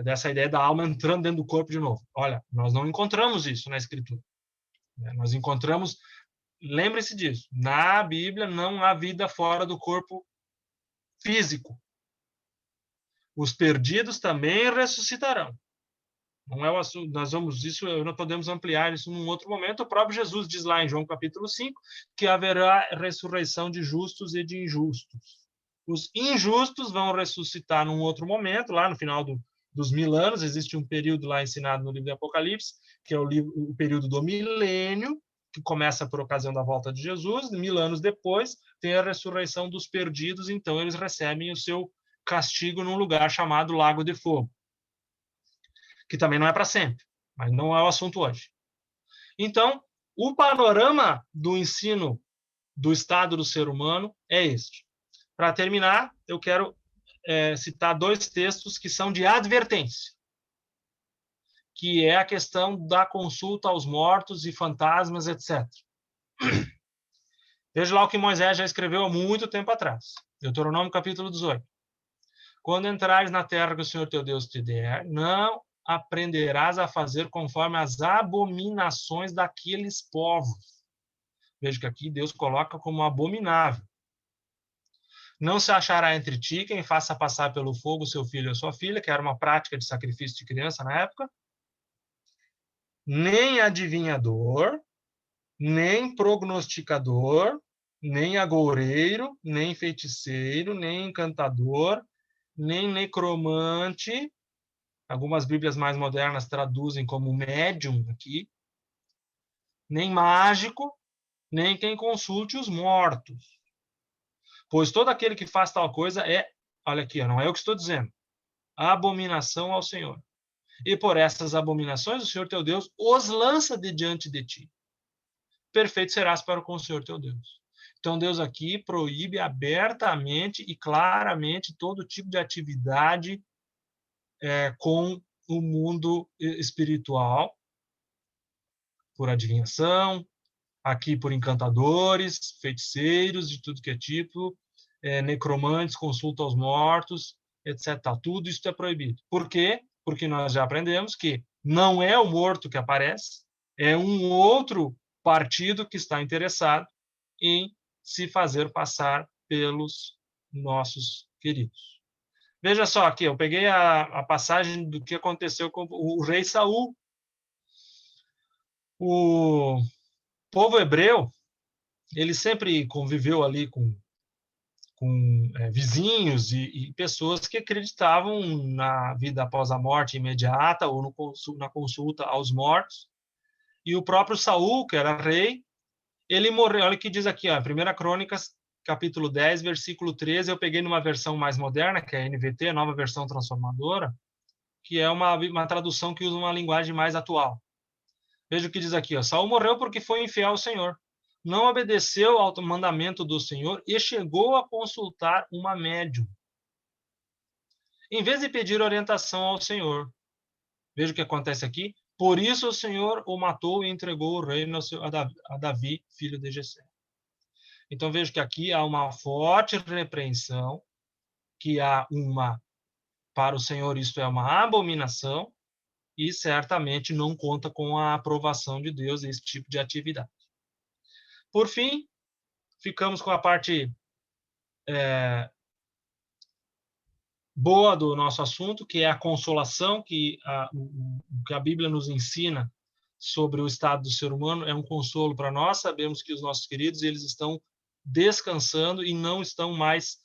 Speaker 2: Dessa ideia da alma entrando dentro do corpo de novo. Olha, nós não encontramos isso na Escritura. Nós encontramos, lembre-se disso, na Bíblia não há vida fora do corpo físico. Os perdidos também ressuscitarão. Não é o assunto, nós podemos ampliar isso num outro momento. O próprio Jesus diz lá em João capítulo 5 que haverá ressurreição de justos e de injustos. Os injustos vão ressuscitar num outro momento, lá no final dos 1000 anos. Existe um período lá ensinado no livro do Apocalipse, que é o período do milênio, que começa por ocasião da volta de Jesus. 1000 anos depois, tem a ressurreição dos perdidos, então eles recebem o seu castigo num lugar chamado Lago de Fogo, que também não é para sempre, mas não é o assunto hoje. Então, o panorama do ensino do estado do ser humano é este. Para terminar, eu quero citar 2 textos que são de advertência, que é a questão da consulta aos mortos e fantasmas, etc. Veja lá o que Moisés já escreveu há muito tempo atrás. Deuteronômio capítulo 18. Quando entrares na terra que o Senhor teu Deus te der, não aprenderás a fazer conforme as abominações daqueles povos. Veja que aqui Deus coloca como abominável. Não se achará entre ti quem faça passar pelo fogo seu filho ou sua filha, que era uma prática de sacrifício de criança na época, nem adivinhador, nem prognosticador, nem agoureiro, nem feiticeiro, nem encantador, nem necromante. Algumas Bíblias mais modernas traduzem como médium aqui, nem mágico, nem quem consulte os mortos. Pois todo aquele que faz tal coisa olha aqui, não é eu que estou dizendo, abominação ao Senhor. E por essas abominações o Senhor teu Deus os lança de diante de ti. Perfeito serás para com o Senhor teu Deus. Então Deus aqui proíbe abertamente e claramente todo tipo de atividade com o mundo espiritual, por adivinhação, aqui por encantadores, feiticeiros, de tudo que é tipo, necromantes, consulta aos mortos, etc. Tudo isso é proibido. Por quê? Porque nós já aprendemos que não é o morto que aparece, é um outro partido que está interessado em se fazer passar pelos nossos queridos. Veja só aqui, eu peguei a passagem do que aconteceu com o rei Saul. O povo hebreu, ele sempre conviveu ali com vizinhos e pessoas que acreditavam na vida após a morte imediata ou na consulta aos mortos. E o próprio Saul, que era rei, ele morreu. Olha o que diz aqui, ó, 1 Crônicas, capítulo 10, versículo 13. Eu peguei numa versão mais moderna, que é a NVT, a Nova Versão Transformadora, que é uma tradução que usa uma linguagem mais atual. Veja o que diz aqui, ó. Saul morreu porque foi infiel ao Senhor. não obedeceu ao mandamento do Senhor e chegou a consultar uma médium, em vez de pedir orientação ao Senhor. Veja o que acontece aqui. Por isso o Senhor o matou e entregou o reino a Davi, filho de Jessé. Então veja que aqui há uma forte repreensão, que para o Senhor isto é uma abominação, e certamente não conta com a aprovação de Deus esse tipo de atividade. Por fim, ficamos com a parte boa do nosso assunto, que é a consolação, que a Bíblia nos ensina sobre o estado do ser humano é um consolo para nós. Sabemos que os nossos queridos, eles estão descansando e não estão mais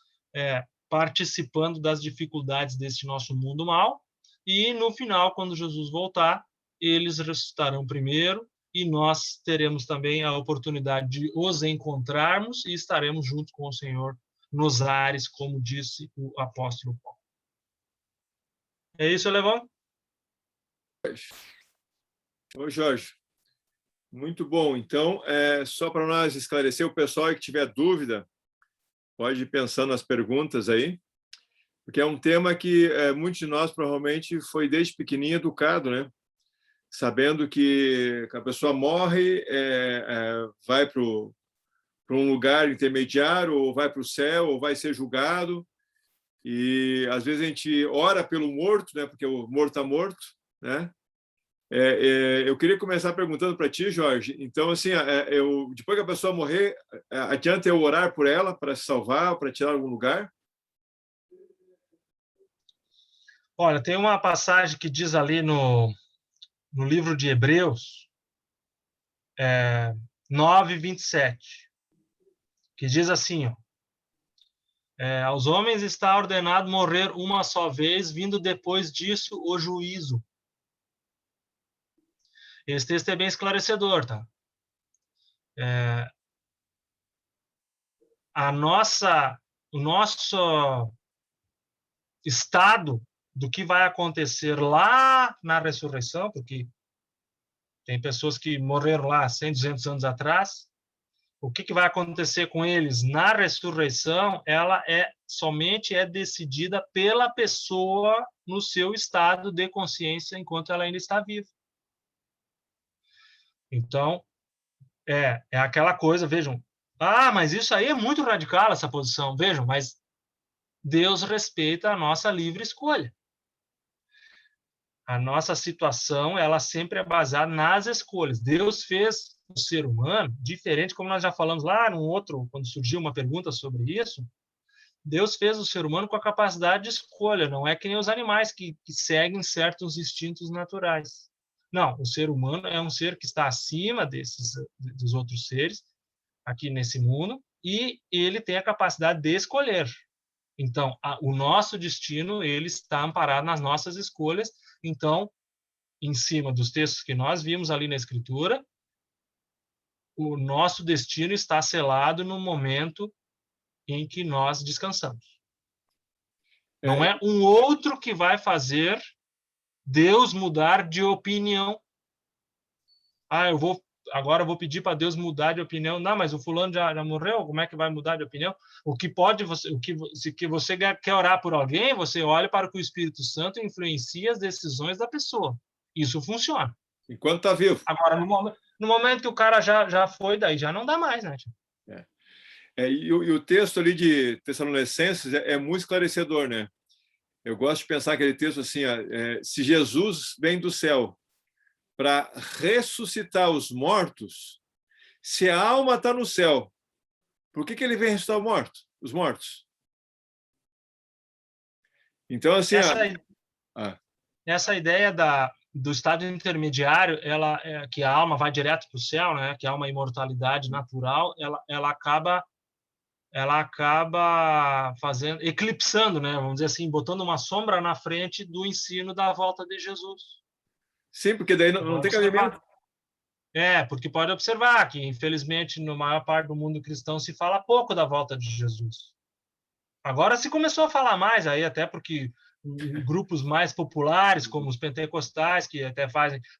Speaker 2: participando das dificuldades deste nosso mundo mal. E no final, quando Jesus voltar, eles ressuscitarão primeiro e nós teremos também a oportunidade de os encontrarmos e estaremos juntos com o Senhor nos ares, como disse o apóstolo Paulo. É isso, Levão?
Speaker 1: Ô, Jorge, muito bom. Então, só para nós esclarecer, o pessoal que tiver dúvida, pode ir pensando nas perguntas aí, porque é um tema que muitos de nós provavelmente foi desde pequenininho educado, né? Sabendo que a pessoa morre, vai para um lugar intermediário, ou vai para o céu, ou vai ser julgado. E às vezes a gente ora pelo morto, né? Porque o morto está morto, né? Eu queria começar perguntando para ti, Jorge. Então, assim, depois que a pessoa morrer, adianta eu orar por ela para se salvar, para tirar algum lugar?
Speaker 2: Olha, tem uma passagem que diz ali no livro de Hebreus 9:27, que diz assim, ó, aos homens está ordenado morrer uma só vez, vindo depois disso o juízo. Esse texto é bem esclarecedor, tá? O nosso estado do que vai acontecer lá na ressurreição, porque tem pessoas que morreram lá 100, 200 anos atrás, o que vai acontecer com eles na ressurreição, ela somente é decidida pela pessoa no seu estado de consciência enquanto ela ainda está viva. Então, é aquela coisa, vejam, mas isso aí é muito radical, essa posição, vejam, mas Deus respeita a nossa livre escolha. A nossa situação, ela sempre é baseada nas escolhas. Deus fez o ser humano diferente, como nós já falamos lá no outro, quando surgiu uma pergunta sobre isso, Deus fez o ser humano com a capacidade de escolha, não é que nem os animais que seguem certos instintos naturais. Não, o ser humano é um ser que está acima dos outros seres aqui nesse mundo e ele tem a capacidade de escolher. Então, o nosso destino, ele está amparado nas nossas escolhas. Então, em cima dos textos que nós vimos ali na Escritura, o nosso destino está selado no momento em que nós descansamos. Não é um outro que vai fazer Deus mudar de opinião. Agora eu vou pedir para Deus mudar de opinião. Não, mas o fulano já morreu, como é que vai mudar de opinião? Se você quer orar por alguém, você olha para o que o Espírito Santo influencia as decisões da pessoa. Isso funciona.
Speaker 1: Enquanto está vivo.
Speaker 2: Agora, no momento que o cara já foi, daí já não dá mais, né?
Speaker 1: E o texto ali de Tessalonicenses é muito esclarecedor, né? Eu gosto de pensar aquele texto assim, se Jesus vem do céu para ressuscitar os mortos, se a alma está no céu, por que ele vem ressuscitar os mortos? Então, assim...
Speaker 2: Essa ideia do estado intermediário, que a alma vai direto para o céu, né? Que há uma imortalidade natural, ela acaba eclipsando, né? Vamos dizer assim, botando uma sombra na frente do ensino da volta de Jesus.
Speaker 1: Sim, porque daí não tem cabimento.
Speaker 2: Porque pode observar que, infelizmente, na maior parte do mundo cristão se fala pouco da volta de Jesus. Agora se começou a falar mais, aí até porque grupos mais populares, como os pentecostais, que até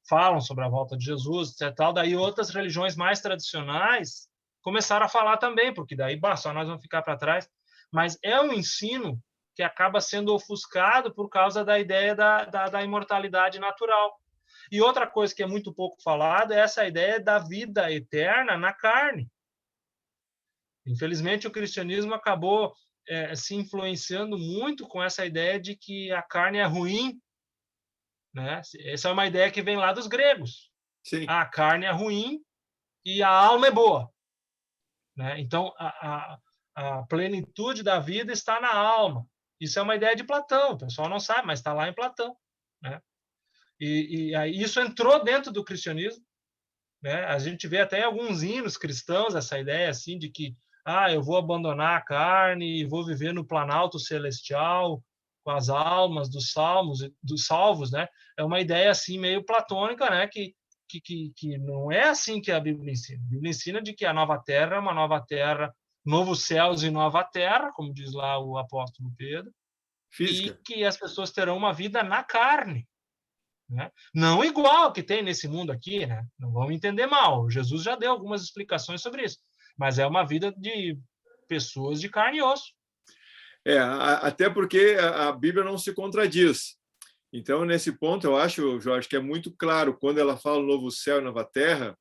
Speaker 2: falam sobre a volta de Jesus, etc. Daí outras religiões mais tradicionais começaram a falar também, porque daí, só nós vamos ficar para trás. Mas é um ensino que acaba sendo ofuscado por causa da ideia da imortalidade natural. E outra coisa que é muito pouco falada é essa ideia da vida eterna na carne. Infelizmente, o cristianismo acabou se influenciando muito com essa ideia de que a carne é ruim, né? Essa é uma ideia que vem lá dos gregos.
Speaker 1: Sim.
Speaker 2: A carne é ruim e a alma é boa, né? Então, a plenitude da vida está na alma. Isso é uma ideia de Platão, o pessoal não sabe, mas está lá em Platão, né? E aí isso entrou dentro do cristianismo, né? A gente vê até alguns hinos cristãos essa ideia assim de que eu vou abandonar a carne e vou viver no planalto celestial com as almas dos salvos, né? É uma ideia assim meio platônica, né? Que não é assim que a Bíblia ensina. A Bíblia ensina de que a nova terra é uma nova terra, novos céus e nova terra, como diz lá o apóstolo Pedro,
Speaker 1: Física.
Speaker 2: e que as pessoas terão uma vida na carne, né? Não igual que tem nesse mundo aqui, né? Não vamos entender mal. Jesus já deu algumas explicações sobre isso, mas é uma vida de pessoas de carne e osso.
Speaker 1: Até porque a Bíblia não se contradiz. Então, nesse ponto, eu acho, Jorge, que é muito claro, quando ela fala novo céu e nova terra,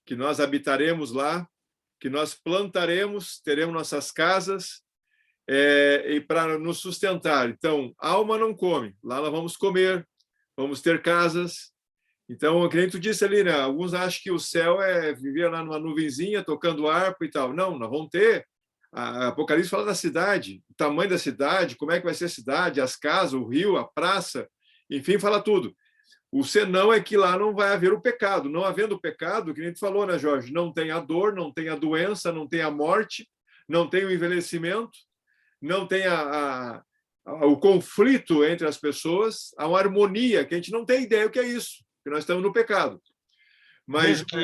Speaker 1: que nós habitaremos lá, que nós plantaremos, teremos nossas casas, e para nos sustentar. Então, alma não come, lá nós vamos comer, vamos ter casas. Então, o que nem tu disse ali, né? Alguns acham que o céu é viver lá numa nuvenzinha, tocando harpa e tal. Não, nós vamos ter. A Apocalipse fala da cidade, o tamanho da cidade, como é que vai ser a cidade, as casas, o rio, a praça, enfim, fala tudo. O senão é que lá não vai haver o pecado. Não havendo o pecado, que nem tu falou, né, Jorge? Não tem a dor, não tem a doença, não tem a morte, não tem o envelhecimento, não tem o conflito entre as pessoas, há uma harmonia, que a gente não tem ideia o que é isso, que nós estamos no pecado. Mas
Speaker 2: vejo que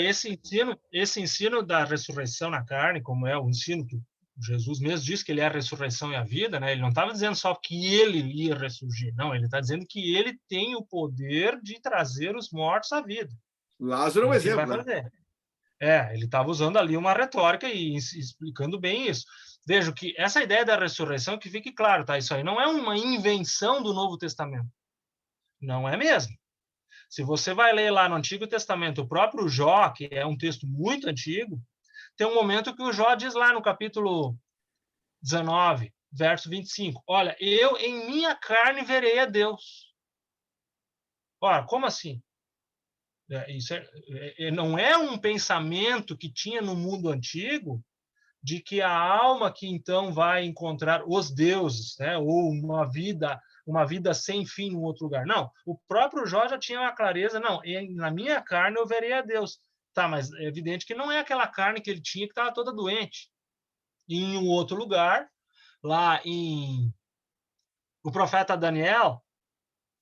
Speaker 2: esse ensino da ressurreição na carne, como é o ensino que Jesus mesmo disse que ele é a ressurreição e a vida, né? Ele não estava dizendo só que ele ia ressurgir, não, ele está dizendo que ele tem o poder de trazer os mortos à vida.
Speaker 1: Lázaro é um exemplo,
Speaker 2: vai fazer. Ele estava usando ali uma retórica e explicando bem isso. Vejo que essa ideia da ressurreição, que fique claro, tá? Isso aí não é uma invenção do Novo Testamento. Não é mesmo. Se você vai ler lá no Antigo Testamento, o próprio Jó, que é um texto muito antigo, tem um momento que o Jó diz lá no capítulo 19, verso 25, olha, eu em minha carne verei a Deus. Ora, como assim? Isso não é um pensamento que tinha no mundo antigo de que a alma que então vai encontrar os deuses, né, ou uma vida sem fim em outro lugar. Não, o próprio Jó já tinha uma clareza, não, na minha carne eu verei a Deus. Tá, mas é evidente que não é aquela carne que ele tinha que estava toda doente. E em um outro lugar, lá em o profeta Daniel,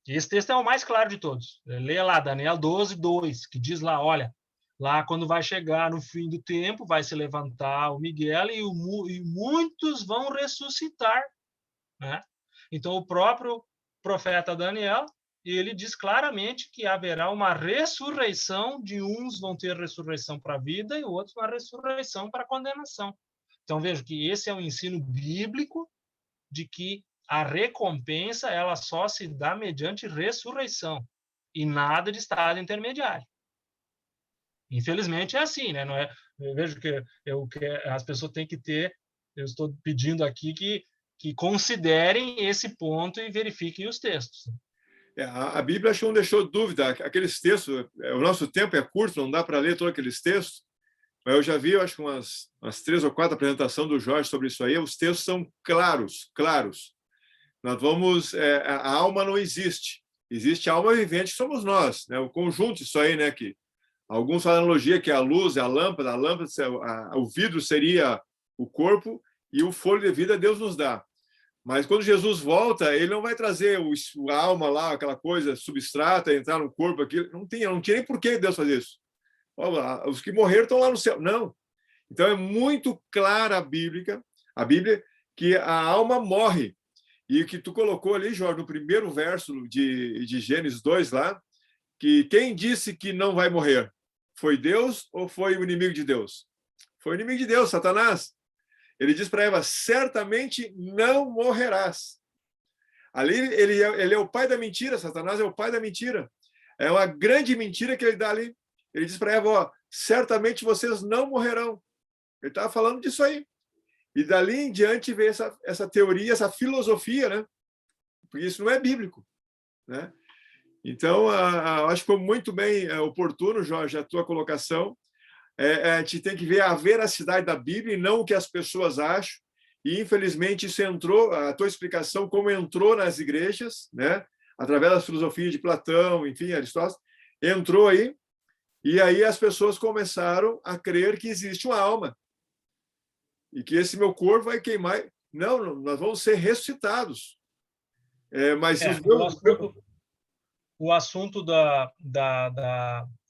Speaker 2: esse texto é o mais claro de todos. Leia lá, Daniel 12, 2, que diz lá, olha, lá quando vai chegar no fim do tempo, vai se levantar o Miguel e muitos vão ressuscitar, né? Então, o próprio profeta Daniel, ele diz claramente que haverá uma ressurreição, de uns vão ter ressurreição para a vida e outros uma ressurreição para a condenação. Então, vejo que esse é um ensino bíblico de que a recompensa ela só se dá mediante ressurreição e nada de estado intermediário. Infelizmente é assim, né? Não é, eu vejo que as pessoas têm que ter, eu estou pedindo aqui que considerem esse ponto e verifiquem os textos.
Speaker 1: A Bíblia acho que não deixou dúvida. Aqueles textos, o nosso tempo é curto, não dá para ler todos aqueles textos, mas eu já vi, acho que umas 3 ou 4 apresentações do Jorge sobre isso aí. Os textos são claros, claros. Nós vamos, a alma não existe. Existe a alma vivente, que somos nós, né? O conjunto disso aí, né? Que alguns fazem analogia que a luz é a lâmpada, o vidro seria o corpo e o fôlego de vida Deus nos dá. Mas quando Jesus volta, ele não vai trazer a alma lá, aquela coisa substrata, entrar no corpo aqui. Não tinha nem por que Deus fazer isso. Os que morreram estão lá no céu. Não. Então é muito clara a Bíblia, que a alma morre. E o que tu colocou ali, Jorge, no primeiro verso de Gênesis 2 lá, que quem disse que não vai morrer? Foi Deus ou foi o inimigo de Deus? Foi o inimigo de Deus, Satanás. Ele diz para Eva, certamente não morrerás. Ali ele é o pai da mentira, Satanás é o pai da mentira. É uma grande mentira que ele dá ali. Ele diz para Eva, ó, certamente vocês não morrerão. Ele estava falando disso aí. E dali em diante veio essa teoria, essa filosofia, né? Porque isso não é bíblico, né? Então, acho que foi muito bem oportuno, Jorge, a tua colocação. A gente tem que ver a veracidade da Bíblia e não o que as pessoas acham. E, infelizmente, isso entrou, a tua explicação, como entrou nas igrejas, né? Através da filosofia de Platão, enfim, Aristóteles, entrou aí, e aí as pessoas começaram a crer que existe uma alma, e que esse meu corpo vai queimar. Não, nós vamos ser ressuscitados. Mas os meus...
Speaker 2: O assunto do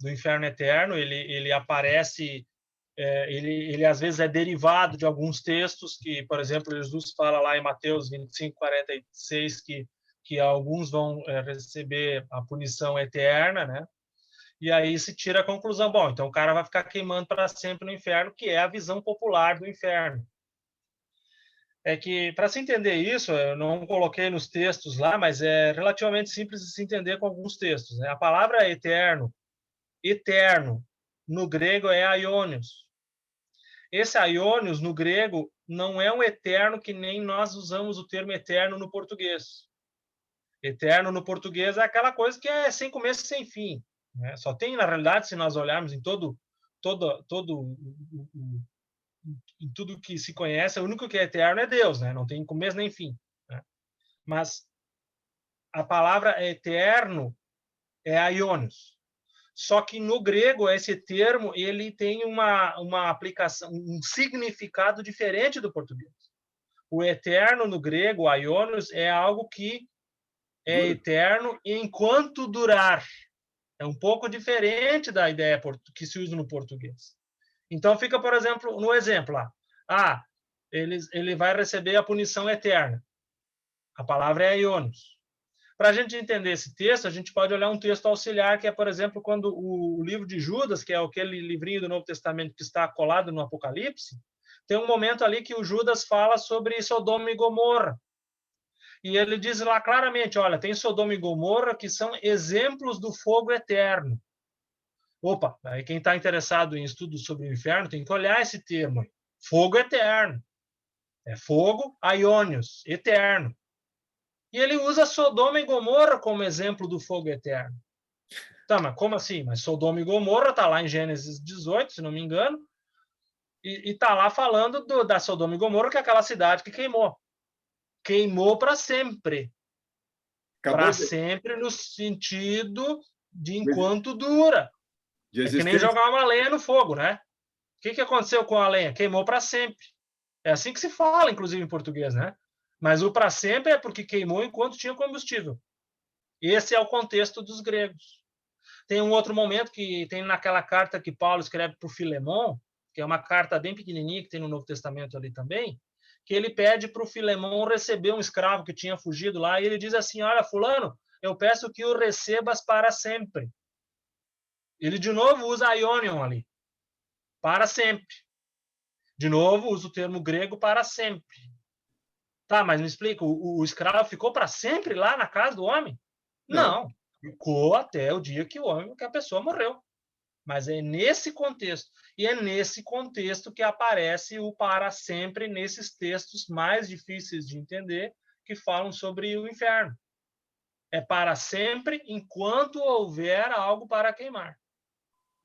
Speaker 2: inferno eterno, ele aparece, ele às vezes é derivado de alguns textos que, por exemplo, Jesus fala lá em Mateus 25:46 que alguns vão receber a punição eterna, né? E aí se tira a conclusão, bom, então o cara vai ficar queimando para sempre no inferno, que é a visão popular do inferno. É que, para se entender isso, eu não coloquei nos textos lá, mas é relativamente simples de se entender com alguns textos, né? A palavra eterno, no grego é aionios. Esse aionios, no grego, não é um eterno que nem nós usamos o termo eterno no português. Eterno no português é aquela coisa que é sem começo e sem fim, né? Só tem, na realidade, se nós olharmos em em tudo que se conhece, o único que é eterno é Deus, né? Não tem começo nem fim, né? Mas a palavra eterno é aionios. Só que no grego esse termo ele tem uma aplicação, um significado diferente do português. O eterno no grego, aionios, é algo que é eterno enquanto durar. É um pouco diferente da ideia que se usa no português. Então fica, por exemplo, no exemplo lá. Ele vai receber a punição eterna. A palavra é aionios. Para a gente entender esse texto, a gente pode olhar um texto auxiliar, que é, por exemplo, quando o livro de Judas, que é aquele livrinho do Novo Testamento que está colado no Apocalipse, tem um momento ali que o Judas fala sobre Sodoma e Gomorra. E ele diz lá claramente, olha, tem Sodoma e Gomorra que são exemplos do fogo eterno. Opa, aí quem está interessado em estudos sobre o inferno tem que olhar esse termo. Fogo eterno. É fogo, aionios, eterno. E ele usa Sodoma e Gomorra como exemplo do fogo eterno. Tá, mas como assim? Mas Sodoma e Gomorra está lá em Gênesis 18, se não me engano, e está lá falando da Sodoma e Gomorra, que é aquela cidade que queimou. Queimou para sempre. Para sempre no sentido de enquanto dura. É que nem jogar uma lenha no fogo, né? O que aconteceu com a lenha? Queimou para sempre. É assim que se fala, inclusive, em português, né? Mas o para sempre é porque queimou enquanto tinha combustível. Esse é o contexto dos gregos. Tem um outro momento que tem naquela carta que Paulo escreve para o Filemon, que é uma carta bem pequenininha, que tem no Novo Testamento ali também, que ele pede para o Filemon receber um escravo que tinha fugido lá, e ele diz assim, olha, fulano, eu peço que o recebas para sempre. Ele, de novo, usa aionion ali. Para sempre. De novo, usa o termo grego para sempre. Tá, mas me explica, o escravo ficou para sempre lá na casa do homem? Não. Ficou até o dia que a pessoa morreu. Mas é nesse contexto. E é nesse contexto que aparece o para sempre nesses textos mais difíceis de entender que falam sobre o inferno. É para sempre enquanto houver algo para queimar.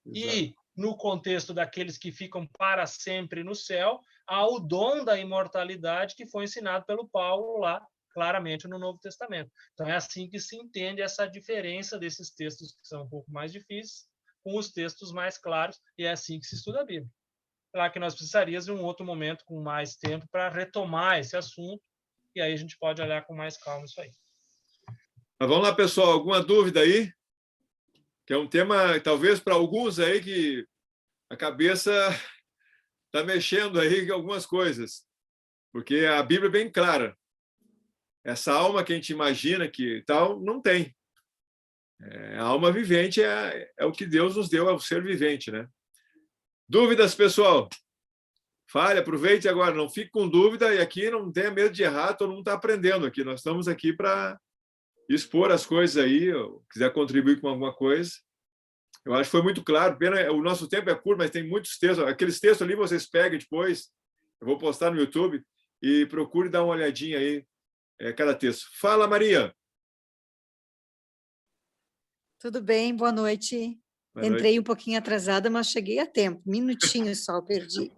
Speaker 2: Exato. E no contexto daqueles que ficam para sempre no céu, há o dom da imortalidade que foi ensinado pelo Paulo lá, claramente no Novo Testamento. Então, é assim que se entende essa diferença desses textos que são um pouco mais difíceis com os textos mais claros, e é assim que se estuda a Bíblia. Claro que nós precisaríamos de um outro momento com mais tempo para retomar esse assunto, e aí a gente pode olhar com mais calma isso aí.
Speaker 1: Mas vamos lá, pessoal. Alguma dúvida aí? Que é um tema, talvez, para alguns aí que a cabeça está mexendo aí com algumas coisas. Porque a Bíblia é bem clara. Essa alma que a gente imagina que tal, não tem. A alma vivente é o que Deus nos deu, é o ser vivente, né? Dúvidas, pessoal? Fale, aproveite agora, não fique com dúvida, e aqui não tenha medo de errar, todo mundo está aprendendo aqui. Nós estamos aqui para expor as coisas aí, ou quiser contribuir com alguma coisa. Eu acho que foi muito claro. Pena, o nosso tempo é curto, mas tem muitos textos. Aqueles textos ali vocês pegam depois, eu vou postar no YouTube, e procure dar uma olhadinha aí, cada texto. Fala, Maria.
Speaker 3: Tudo bem, boa noite.
Speaker 1: Boa
Speaker 3: Entrei
Speaker 1: noite.
Speaker 3: um pouquinho atrasada, mas cheguei a tempo. Minutinho só, perdi.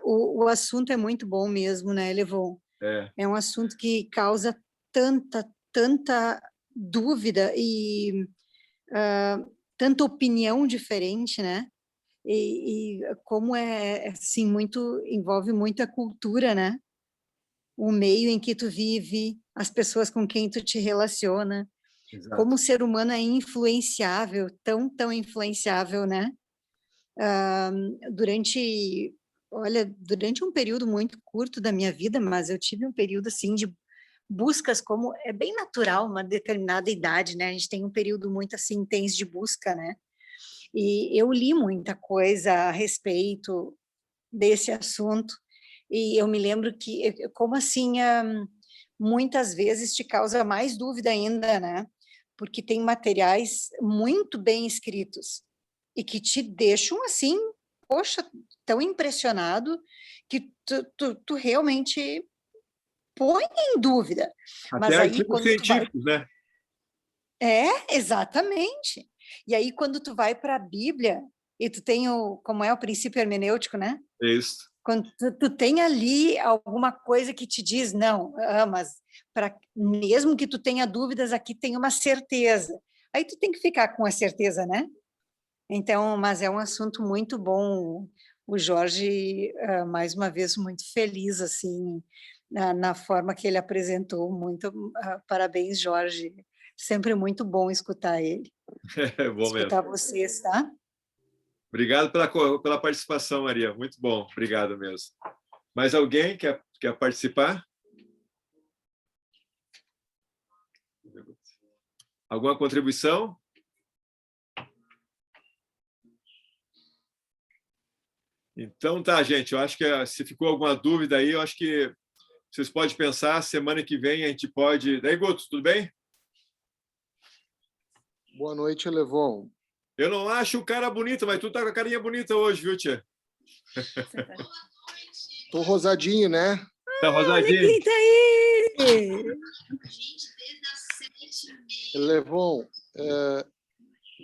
Speaker 3: O assunto é muito bom mesmo, né, Levon? É um assunto que causa tanta dúvida e tanta opinião diferente, né? E como assim, envolve muito a cultura, né? O meio em que tu vive, as pessoas com quem tu te relaciona.
Speaker 1: Exato.
Speaker 3: Como o ser humano é influenciável, tão influenciável, né? Durante um período muito curto da minha vida, mas eu tive um período, assim, de buscas, como é bem natural, uma determinada idade, né? A gente tem um período muito, assim, intenso de busca, né? E eu li muita coisa a respeito desse assunto, e eu me lembro que, como assim, muitas vezes te causa mais dúvida ainda, né? Porque tem materiais muito bem escritos e que te deixam assim, poxa, tão impressionado que tu realmente põe em dúvida.
Speaker 1: Até
Speaker 3: Mas aí
Speaker 1: artigos
Speaker 3: quando tu vai...
Speaker 1: científicos, né?
Speaker 3: Exatamente. E aí quando tu vai para a Bíblia e tu tem como é o princípio hermenêutico, né?
Speaker 1: Isso.
Speaker 3: Quando tu tem ali alguma coisa que te diz, não, mas mesmo que tu tenha dúvidas, aqui tem uma certeza. Aí tu tem que ficar com a certeza, né? Então, mas é um assunto muito bom. O Jorge, mais uma vez, muito feliz, assim, na forma que ele apresentou. Muito parabéns, Jorge. Sempre muito bom escutar ele.
Speaker 1: É bom mesmo.
Speaker 3: Escutar vocês, tá?
Speaker 1: Obrigado pela participação, Maria. Muito bom. Obrigado mesmo. Mais alguém quer participar? Alguma contribuição? Então tá, gente. Eu acho que se ficou alguma dúvida aí, eu acho que vocês podem pensar. Semana que vem a gente pode... Daí, Guto, tudo bem?
Speaker 4: Boa noite, Levon.
Speaker 1: Eu não acho o cara bonito, mas tu tá com a carinha bonita hoje, viu, tia?
Speaker 4: Tô rosadinho, né?
Speaker 1: Tá
Speaker 3: Olha
Speaker 1: rosadinho.
Speaker 3: quem tá aí!
Speaker 4: Levon,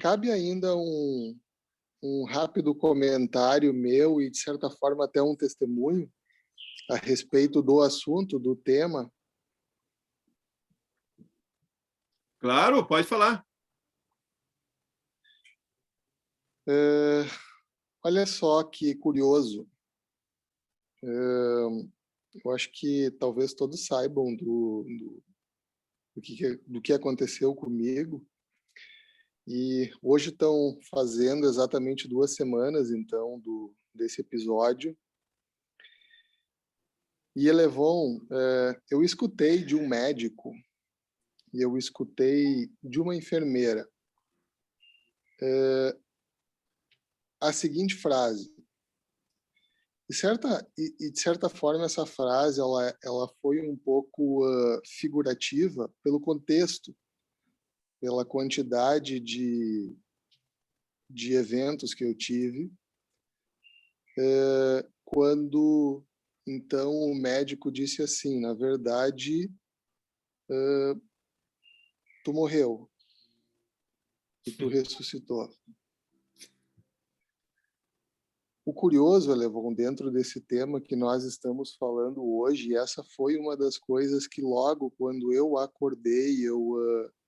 Speaker 4: cabe ainda um rápido comentário meu e, de certa forma, até um testemunho a respeito do assunto, do tema.
Speaker 1: Claro, pode falar.
Speaker 4: Olha só que curioso. Eu acho que talvez todos saibam do que aconteceu comigo. E hoje estão fazendo exatamente 2 semanas, então, desse episódio. E, Levon, eu escutei de um médico e eu escutei de uma enfermeira a seguinte frase. De certa forma, essa frase ela foi um pouco figurativa pelo contexto, pela quantidade de eventos que eu tive, quando, então, o médico disse assim, na verdade, tu morreu e tu ressuscitou. O curioso, Levon, dentro desse tema que nós estamos falando hoje, e essa foi uma das coisas que logo quando eu acordei, eu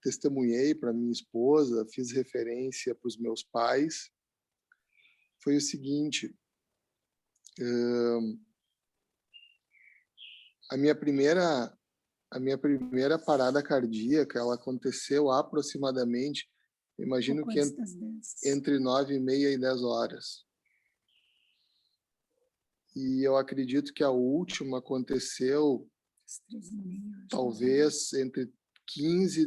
Speaker 4: testemunhei para minha esposa, fiz referência para os meus pais, foi o seguinte: a minha primeira parada cardíaca, ela aconteceu aproximadamente, imagino que entre 9h30 e 10 horas. E eu acredito que a última aconteceu talvez entre 15 e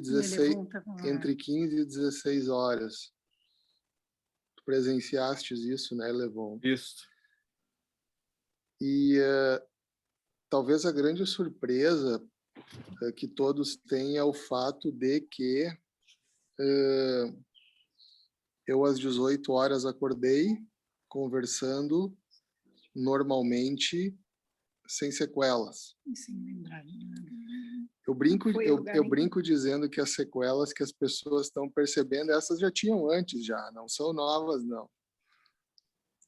Speaker 4: 16 horas. Tu presenciaste isso, né, Levon?
Speaker 1: Isso.
Speaker 4: E talvez a grande surpresa que todos têm é o fato de que eu, às 18 horas, acordei conversando normalmente, sem sequelas.
Speaker 3: Sem lembrar de nada.
Speaker 4: Eu brinco dizendo que as sequelas que as pessoas estão percebendo, essas já tinham antes, já, não são novas, não.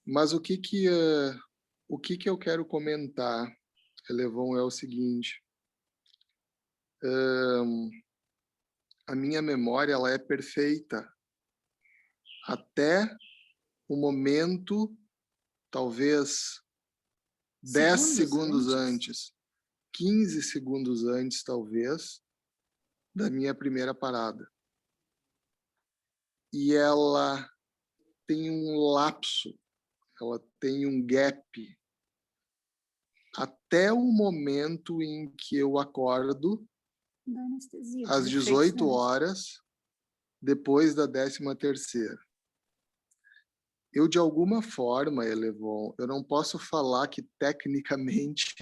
Speaker 4: Mas o que eu quero comentar, Elevon, é o seguinte. A minha memória, ela é perfeita até o momento, talvez 10 segundos antes, 15 segundos antes, talvez, da minha primeira parada. E ela tem um lapso, ela tem um gap, até o momento em que eu acordo, às 18 horas, depois da 13ª. Eu, de alguma forma, Elevon, eu não posso falar que, tecnicamente,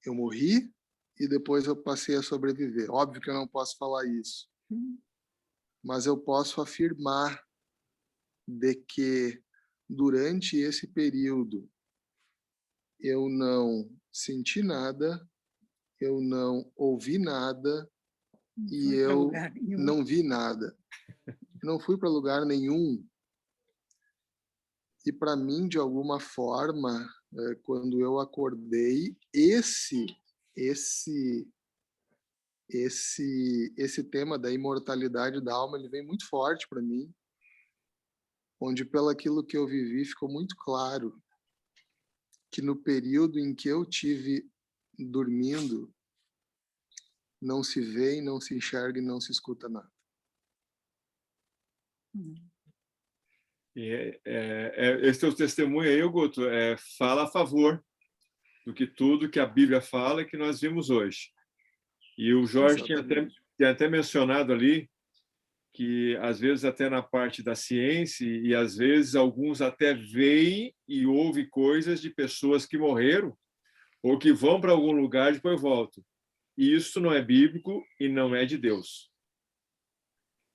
Speaker 4: eu morri e depois eu passei a sobreviver. Óbvio que eu não posso falar isso. Mas eu posso afirmar de que, durante esse período, eu não senti nada, eu não ouvi nada e eu não vi nada. Eu não fui para lugar nenhum. E, para mim, de alguma forma, quando eu acordei, esse tema da imortalidade da alma, ele vem muito forte para mim, onde, pelo aquilo que eu vivi, ficou muito claro que, no período em que eu tive dormindo, não se vê, e não se enxerga e não se escuta nada.
Speaker 1: Esse teu testemunho aí, Guto, fala a favor do que tudo que a Bíblia fala e que nós vimos hoje. E o Jorge tinha até mencionado ali que, às vezes, até na parte da ciência, e às vezes alguns até veem e ouvem coisas de pessoas que morreram ou que vão para algum lugar e depois voltam. E isso não é bíblico e não é de Deus.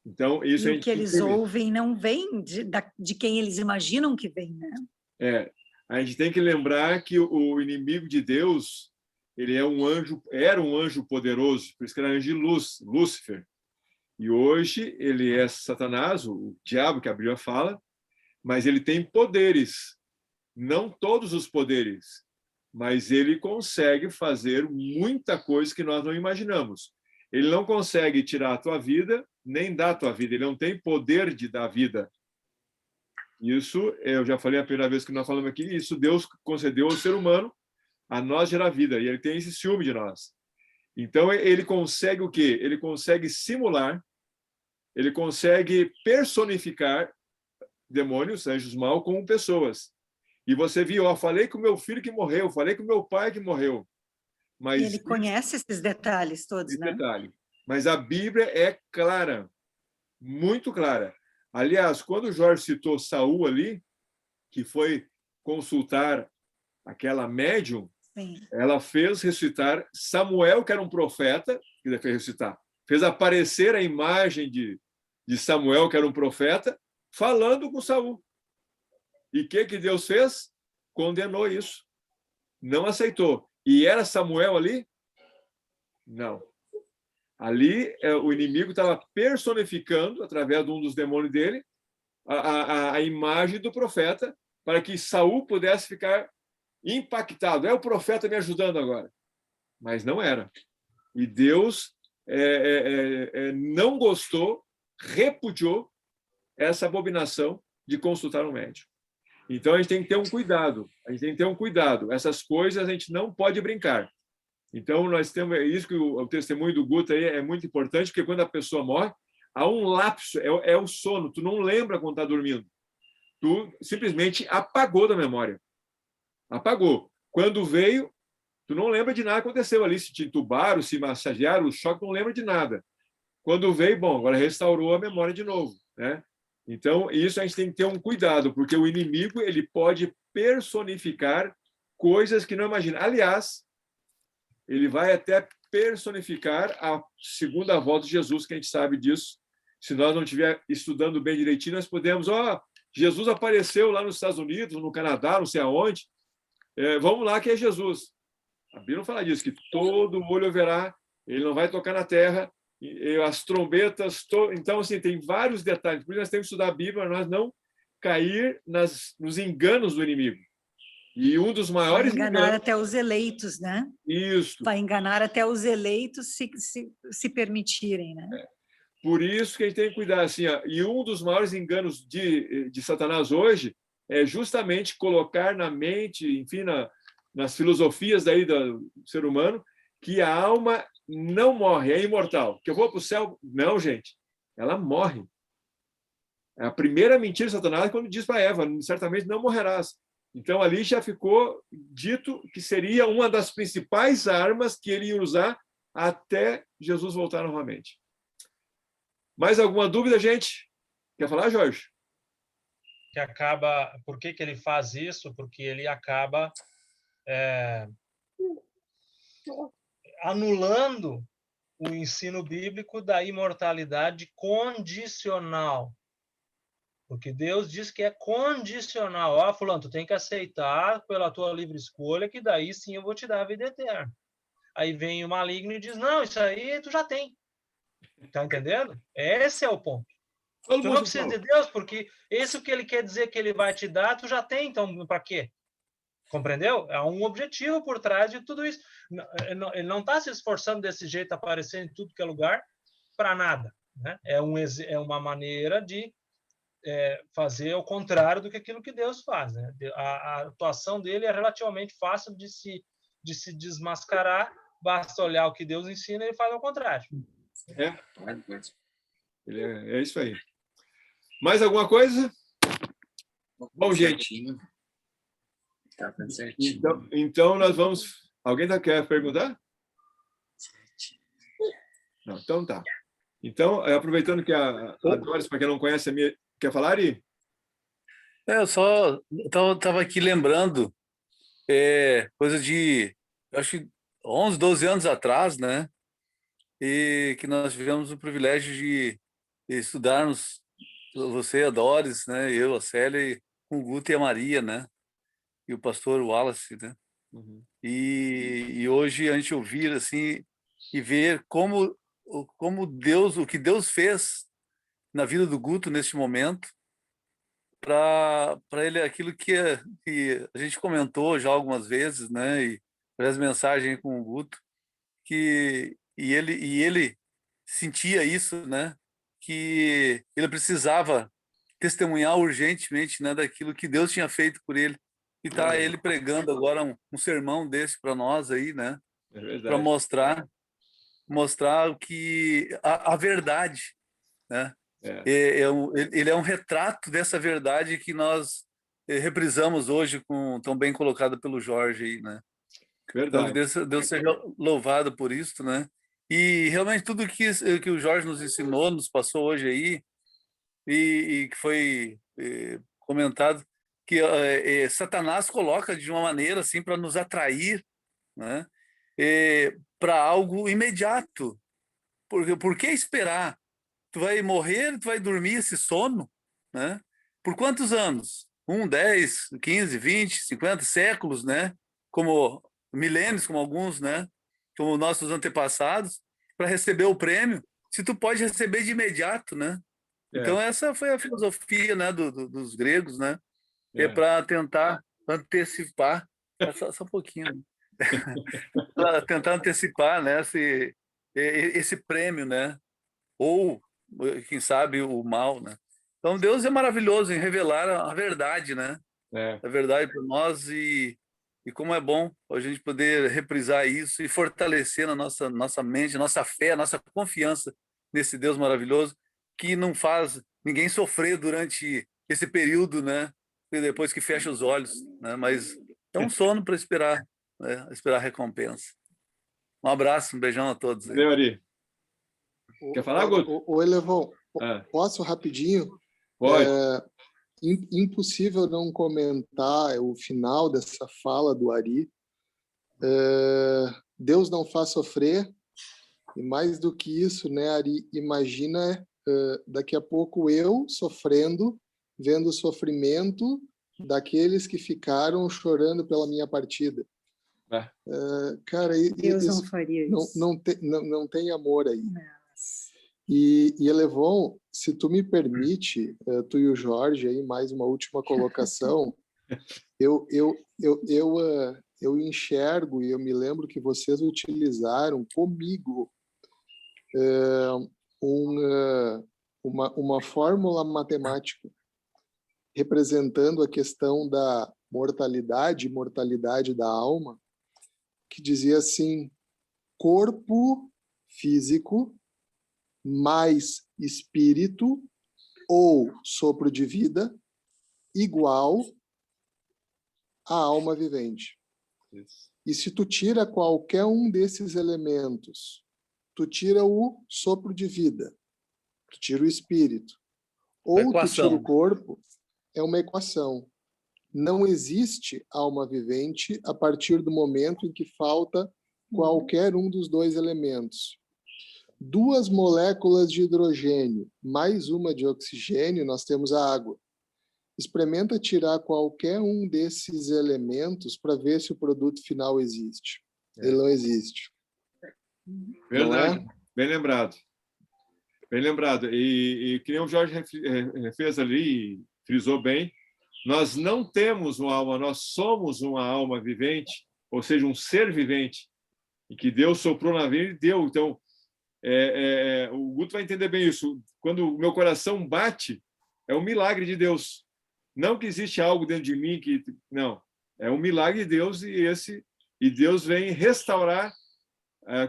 Speaker 1: Então, isso
Speaker 3: e o que eles ouvem não vem de quem eles imaginam que vem, né?
Speaker 1: A gente tem que lembrar que o inimigo de Deus, ele era um anjo poderoso, por isso que era anjo de luz, Lúcifer. E hoje ele é Satanás, o diabo que a Bíblia fala, mas ele tem poderes, não todos os poderes, mas ele consegue fazer muita coisa que nós não imaginamos. Ele não consegue tirar a tua vida, nem dar a tua vida. Ele não tem poder de dar vida. Isso, eu já falei a primeira vez que nós falamos aqui, isso Deus concedeu ao ser humano, a nós gerar vida, e ele tem esse ciúme de nós. Então, ele consegue o quê? Ele consegue simular, ele consegue personificar demônios, anjos maus, como pessoas. E você viu, falei com o meu filho que morreu, falei com o meu pai que morreu. Mas
Speaker 3: ele conhece esses detalhes todos, né?
Speaker 1: Mas a Bíblia é clara, muito clara. Aliás, quando o Jorge citou Saul ali, que foi consultar aquela médium, sim, ela fez ressuscitar Samuel, que era um profeta, que ele fez ressuscitar. Fez aparecer a imagem de Samuel, que era um profeta, falando com Saul. E o que Deus fez? Condenou isso. Não aceitou. E era Samuel ali? Não. Ali, o inimigo estava personificando, através de um dos demônios dele, a imagem do profeta, para que Saul pudesse ficar impactado. É o profeta me ajudando agora. Mas não era. E Deus não gostou, repudiou essa abominação de consultar um médium. Então, a gente tem que ter um cuidado. Essas coisas a gente não pode brincar. Então, nós temos isso que o testemunho do Guto aí é muito importante, porque quando a pessoa morre, há um lapso, é o sono. Tu não lembra quando está dormindo. Tu simplesmente apagou da memória. Apagou. Quando veio, tu não lembra de nada que aconteceu ali. Se te entubaram, se massagearam, o choque, não lembra de nada. Quando veio, bom, agora restaurou a memória de novo, né? Então, isso a gente tem que ter um cuidado, porque o inimigo ele pode personificar coisas que não imagina. Aliás, ele vai até personificar a segunda volta de Jesus, que a gente sabe disso. Se nós não estiver estudando bem direitinho, nós podemos... Jesus apareceu lá nos Estados Unidos, no Canadá, não sei aonde. Vamos lá, que é Jesus. A Bíblia não fala disso, que todo olho verá, ele não vai tocar na terra, as trombetas... Então, assim, tem vários detalhes. Por isso nós temos que estudar a Bíblia, para nós não cair nos enganos do inimigo. E um dos maiores
Speaker 3: enganos... Vai enganar até os eleitos, né?
Speaker 1: Isso.
Speaker 3: Vai enganar até os eleitos se permitirem, né?
Speaker 1: Por isso que a gente tem que cuidar. Assim, e um dos maiores enganos de Satanás hoje é justamente colocar na mente, enfim, nas filosofias daí do ser humano, que a alma não morre, é imortal. Que eu vou para o céu? Não, gente. Ela morre. A primeira mentira de Satanás é quando diz para Eva, certamente não morrerás. Então, ali já ficou dito que seria uma das principais armas que ele ia usar até Jesus voltar novamente. Mais alguma dúvida, gente? Quer falar, Jorge?
Speaker 2: Que acaba... Por que ele faz isso? Porque ele acaba anulando o ensino bíblico da imortalidade condicional. Porque Deus diz que é condicional. Fulano, tu tem que aceitar pela tua livre escolha, que daí sim eu vou te dar a vida eterna. Aí vem o maligno e diz, não, isso aí tu já tem. Tá entendendo? Esse é o ponto. Tu não precisa de Deus, porque isso que ele quer dizer que ele vai te dar, tu já tem, então para quê? Compreendeu? Há um objetivo por trás de tudo isso. Ele não está se esforçando desse jeito, aparecendo em tudo que é lugar, para nada. Né? É uma maneira de fazer o contrário do que aquilo que Deus faz. Né? A atuação dele é relativamente fácil de se desmascarar, basta olhar o que Deus ensina e ele faz ao contrário.
Speaker 1: É isso aí. Mais alguma coisa? Bom, gente.
Speaker 5: Tá certinho.
Speaker 1: Então nós vamos... Alguém quer perguntar? Não, então tá. Então, aproveitando que a Doris, para quem não conhece, quer falar, Ari?
Speaker 6: Eu só estava aqui lembrando, coisa de, acho que 11, 12 anos atrás, né? E que nós tivemos o privilégio de estudarmos, você, a Doris, né? Eu, a Célia, com o Guto e a Maria, né? E o pastor Wallace, né?
Speaker 1: Uhum.
Speaker 6: E hoje a gente ouvir assim e ver como Deus, o que Deus fez na vida do Guto neste momento, para ele aquilo que a gente comentou já algumas vezes, né? E as mensagens com o Guto, que ele sentia isso, né? Que ele precisava testemunhar urgentemente, né? Daquilo que Deus tinha feito por ele. E tá ele pregando agora um sermão desse para nós aí, né? Para mostrar o que a verdade, né? Ele é um retrato dessa verdade que nós reprisamos hoje, tão bem colocado pelo Jorge aí, né?
Speaker 1: Verdade.
Speaker 6: Então, Deus seja louvado por isso, né? E realmente tudo que o Jorge nos ensinou, nos passou hoje aí, e que foi comentado, que Satanás coloca de uma maneira assim para nos atrair, né? Para algo imediato. Por que esperar? Tu vai morrer, tu vai dormir esse sono, né? Por quantos anos? 1, 10, 15, 20, 50 séculos, né? Como milênios, como alguns, né? Como nossos antepassados, para receber o prêmio, se tu pode receber de imediato, né? Então essa foi a filosofia, né, dos gregos, né? Para tentar antecipar, só um pouquinho, para tentar antecipar, né, esse prêmio, né? Ou quem sabe o mal, né? Então Deus é maravilhoso em revelar a verdade, né? A verdade para nós e como é bom a gente poder reprisar isso e fortalecer na nossa mente, nossa fé, nossa confiança nesse Deus maravilhoso que não faz ninguém sofrer durante esse período, né? E depois que fecha os olhos, né? Mas é um sono para esperar, né? Esperar a recompensa. Um abraço, um beijão a todos.
Speaker 1: Valeu, Ari. Quer falar, Guto?
Speaker 4: Elevon, posso rapidinho?
Speaker 1: Pode.
Speaker 4: impossível não comentar o final dessa fala do Ari. Deus não faz sofrer, e mais do que isso, né, Ari, imagina daqui a pouco eu sofrendo, vendo o sofrimento daqueles que ficaram chorando pela minha partida. Cara,
Speaker 3: Deus não faria isso.
Speaker 4: Não tem amor aí.
Speaker 3: Nossa.
Speaker 4: E Elevon, se tu me permite, tu e o Jorge, aí mais uma última colocação, eu enxergo e eu me lembro que vocês utilizaram comigo uma fórmula matemática representando a questão da mortalidade da alma, que dizia assim: corpo físico mais espírito ou sopro de vida igual a alma vivente.
Speaker 1: Isso.
Speaker 4: E se tu tira qualquer um desses elementos, tu tira o sopro de vida, tu tira o espírito, ou tu tira o corpo, é uma equação. Não existe alma vivente a partir do momento em que falta qualquer um dos dois elementos. 2 moléculas de hidrogênio mais uma de oxigênio, nós temos a água. Experimenta tirar qualquer um desses elementos para ver se o produto final existe. Ele não existe.
Speaker 1: Verdade.
Speaker 4: Não é?
Speaker 1: Bem lembrado. Bem lembrado. E que nem o Jorge fez ali, frisou bem, nós não temos uma alma, nós somos uma alma vivente, ou seja, um ser vivente, e que Deus soprou na vida e deu. Então, o Guto vai entender bem isso. Quando o meu coração bate, é um milagre de Deus. Não que existe algo dentro de mim que... Não. É um milagre de Deus e Deus vem restaurar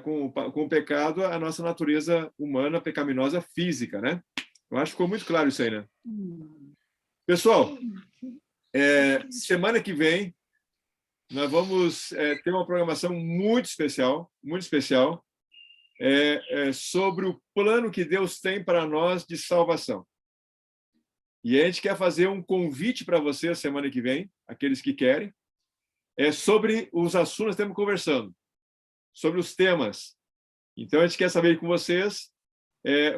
Speaker 1: com o pecado a nossa natureza humana, pecaminosa, física, né? Eu acho que ficou muito claro isso aí, né? Pessoal, semana que vem nós vamos ter uma programação muito especial sobre o plano que Deus tem para nós de salvação. E a gente quer fazer um convite para vocês semana que vem, aqueles que querem, sobre os assuntos que estamos conversando, sobre os temas. Então, a gente quer saber com vocês,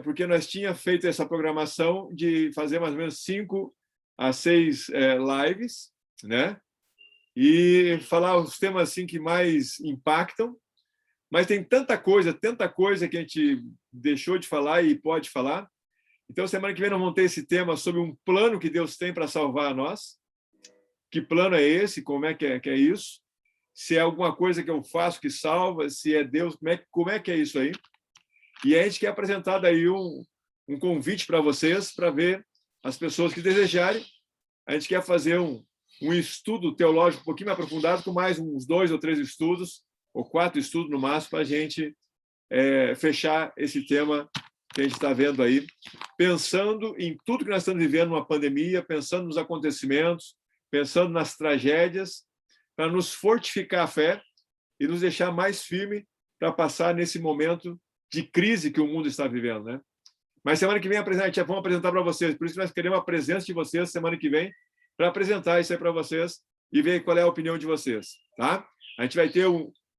Speaker 1: porque nós tínhamos feito essa programação de fazer mais ou menos 5 a 6 lives, né? E falar os temas assim, que mais impactam, mas tem tanta coisa que a gente deixou de falar e pode falar. Então, semana que vem nós vamos ter esse tema sobre um plano que Deus tem para salvar nós. Que plano é esse? Como é que é isso? Se é alguma coisa que eu faço que salva, se é Deus, como é que é isso aí? E a gente quer apresentar daí um convite para vocês, para ver as pessoas que desejarem. A gente quer fazer um estudo teológico um pouquinho mais aprofundado, com mais uns 2 ou 3 estudos, ou 4 estudos no máximo, para a gente fechar esse tema que a gente está vendo aí, pensando em tudo que nós estamos vivendo numa pandemia, pensando nos acontecimentos, pensando nas tragédias, para nos fortificar a fé e nos deixar mais firme para passar nesse momento de crise que o mundo está vivendo, né? Mas semana que vem vamos apresentar para vocês, por isso que nós queremos a presença de vocês semana que vem, para apresentar isso aí para vocês e ver qual é a opinião de vocês, tá? A gente vai ter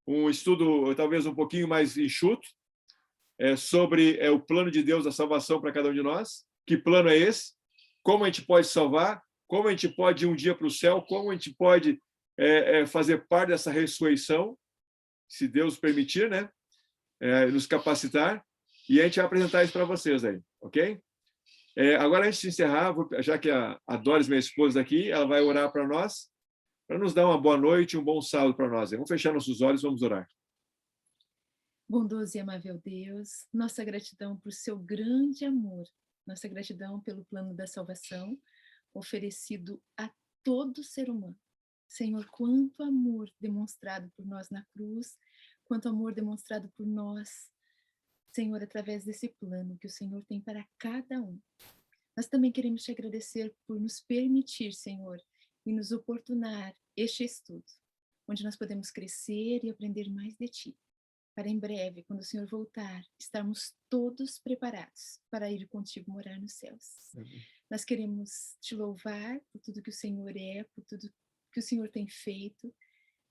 Speaker 1: um estudo talvez um pouquinho mais enxuto, sobre o plano de Deus da salvação para cada um de nós. Que plano é esse? Como a gente pode salvar? Como a gente pode ir um dia para o céu? Como a gente pode fazer parte dessa ressurreição, se Deus permitir, né? Nos capacitar. E a gente vai apresentar isso para vocês aí, ok? Agora, antes de encerrar, já que a Doris, minha esposa aqui, ela vai orar para nós, para nos dar uma boa noite e um bom sábado para nós. Vamos fechar nossos olhos, vamos orar.
Speaker 7: Bondoso e amável Deus, nossa gratidão por seu grande amor, nossa gratidão pelo plano da salvação oferecido a todo ser humano. Senhor, quanto amor demonstrado por nós na cruz, quanto amor demonstrado por nós, Senhor, através desse plano que o Senhor tem para cada um. Nós também queremos te agradecer por nos permitir, Senhor, e nos oportunar este estudo, onde nós podemos crescer e aprender mais de ti. para em breve, quando o Senhor voltar, estarmos todos preparados para ir contigo morar nos céus. Nós queremos te louvar por tudo que o Senhor é, por tudo que o Senhor tem feito.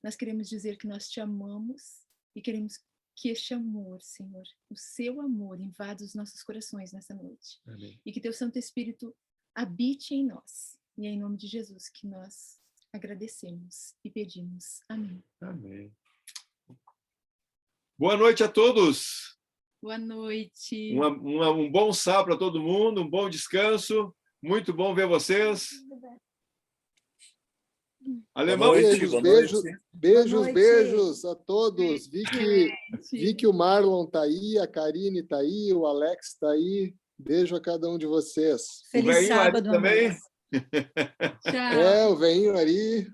Speaker 7: Nós queremos dizer que nós te amamos e queremos que este amor, Senhor, o seu amor, invada os nossos corações nessa noite.
Speaker 1: Amém.
Speaker 7: E que teu Santo Espírito habite em nós. E é em nome de Jesus que nós agradecemos e pedimos. Amém.
Speaker 1: Amém. Boa noite a todos.
Speaker 7: Boa noite.
Speaker 1: Um bom sábado para todo mundo, um bom descanso. Muito bom ver vocês. Alemão.
Speaker 4: Beijos a todos. Vi que o Marlon está aí, a Karine está aí, o Alex está aí. Beijo a cada um de vocês.
Speaker 3: Feliz sábado
Speaker 1: também.
Speaker 7: Tchau.
Speaker 4: O veinho Ari.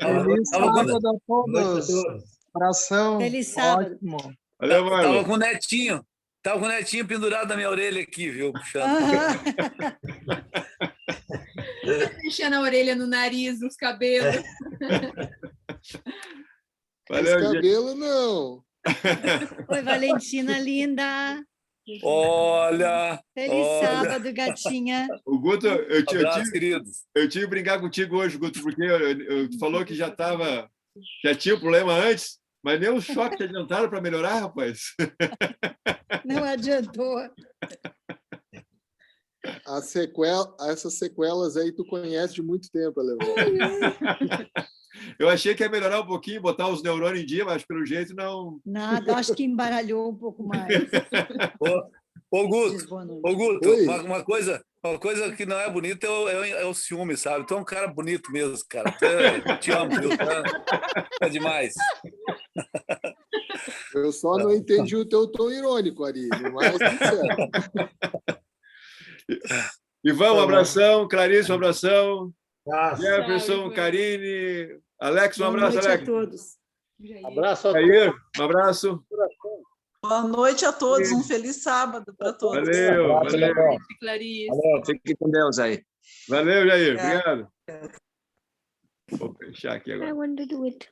Speaker 8: Feliz sábado a todos. Abração.
Speaker 3: Feliz sábado.
Speaker 8: Ótimo.
Speaker 1: Valeu, Marlon.
Speaker 6: Tava com o netinho pendurado na minha orelha aqui, viu? Puxando.
Speaker 7: Mexendo a orelha no nariz, nos cabelos.
Speaker 1: Valeu,
Speaker 4: Esse cabelo não.
Speaker 3: Oi, Valentina linda.
Speaker 6: Olha!
Speaker 3: Feliz sábado, gatinha.
Speaker 1: O Guto, eu
Speaker 6: Abraço, queridos.
Speaker 1: tive que brincar contigo hoje, Guto, porque tu falou que já tinha um problema antes, mas nem um choque te adiantaram para melhorar, rapaz.
Speaker 3: Não adiantou.
Speaker 4: Essas sequelas aí tu conhece de muito tempo, Alemão.
Speaker 1: Eu achei que ia melhorar um pouquinho, botar os neurônios em dia, mas pelo jeito não.
Speaker 3: Nada, acho que embaralhou um pouco mais.
Speaker 6: Ô Guto,
Speaker 4: Oi.
Speaker 6: uma coisa que não é bonita é o ciúme, sabe? Tu é um cara bonito mesmo, cara. Te amo, viu? É demais.
Speaker 4: Eu só não entendi o teu tom irônico, Ari. Mas sincero.
Speaker 1: Ivan, um abração. Clarice, um abração.
Speaker 8: Abraço.
Speaker 1: Jefferson,
Speaker 7: Ivan.
Speaker 1: Karine. Alex, um
Speaker 3: Boa
Speaker 1: abraço,
Speaker 3: noite
Speaker 1: Alex.
Speaker 3: a todos.
Speaker 8: Abraço a
Speaker 1: Jair, um abraço.
Speaker 9: Boa noite a todos, um feliz sábado para todos.
Speaker 1: Valeu,
Speaker 8: Abraço,
Speaker 1: valeu.
Speaker 8: Alemão.
Speaker 7: Clarice.
Speaker 5: Valeu, fique com Deus aí.
Speaker 1: Valeu, Jair.
Speaker 9: Obrigado.
Speaker 1: Obrigado. Vou fechar aqui agora.
Speaker 3: I want to do it.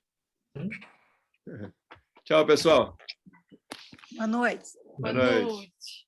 Speaker 1: Tchau, pessoal.
Speaker 3: Boa noite.
Speaker 7: Boa
Speaker 1: Boa noite.
Speaker 7: noite.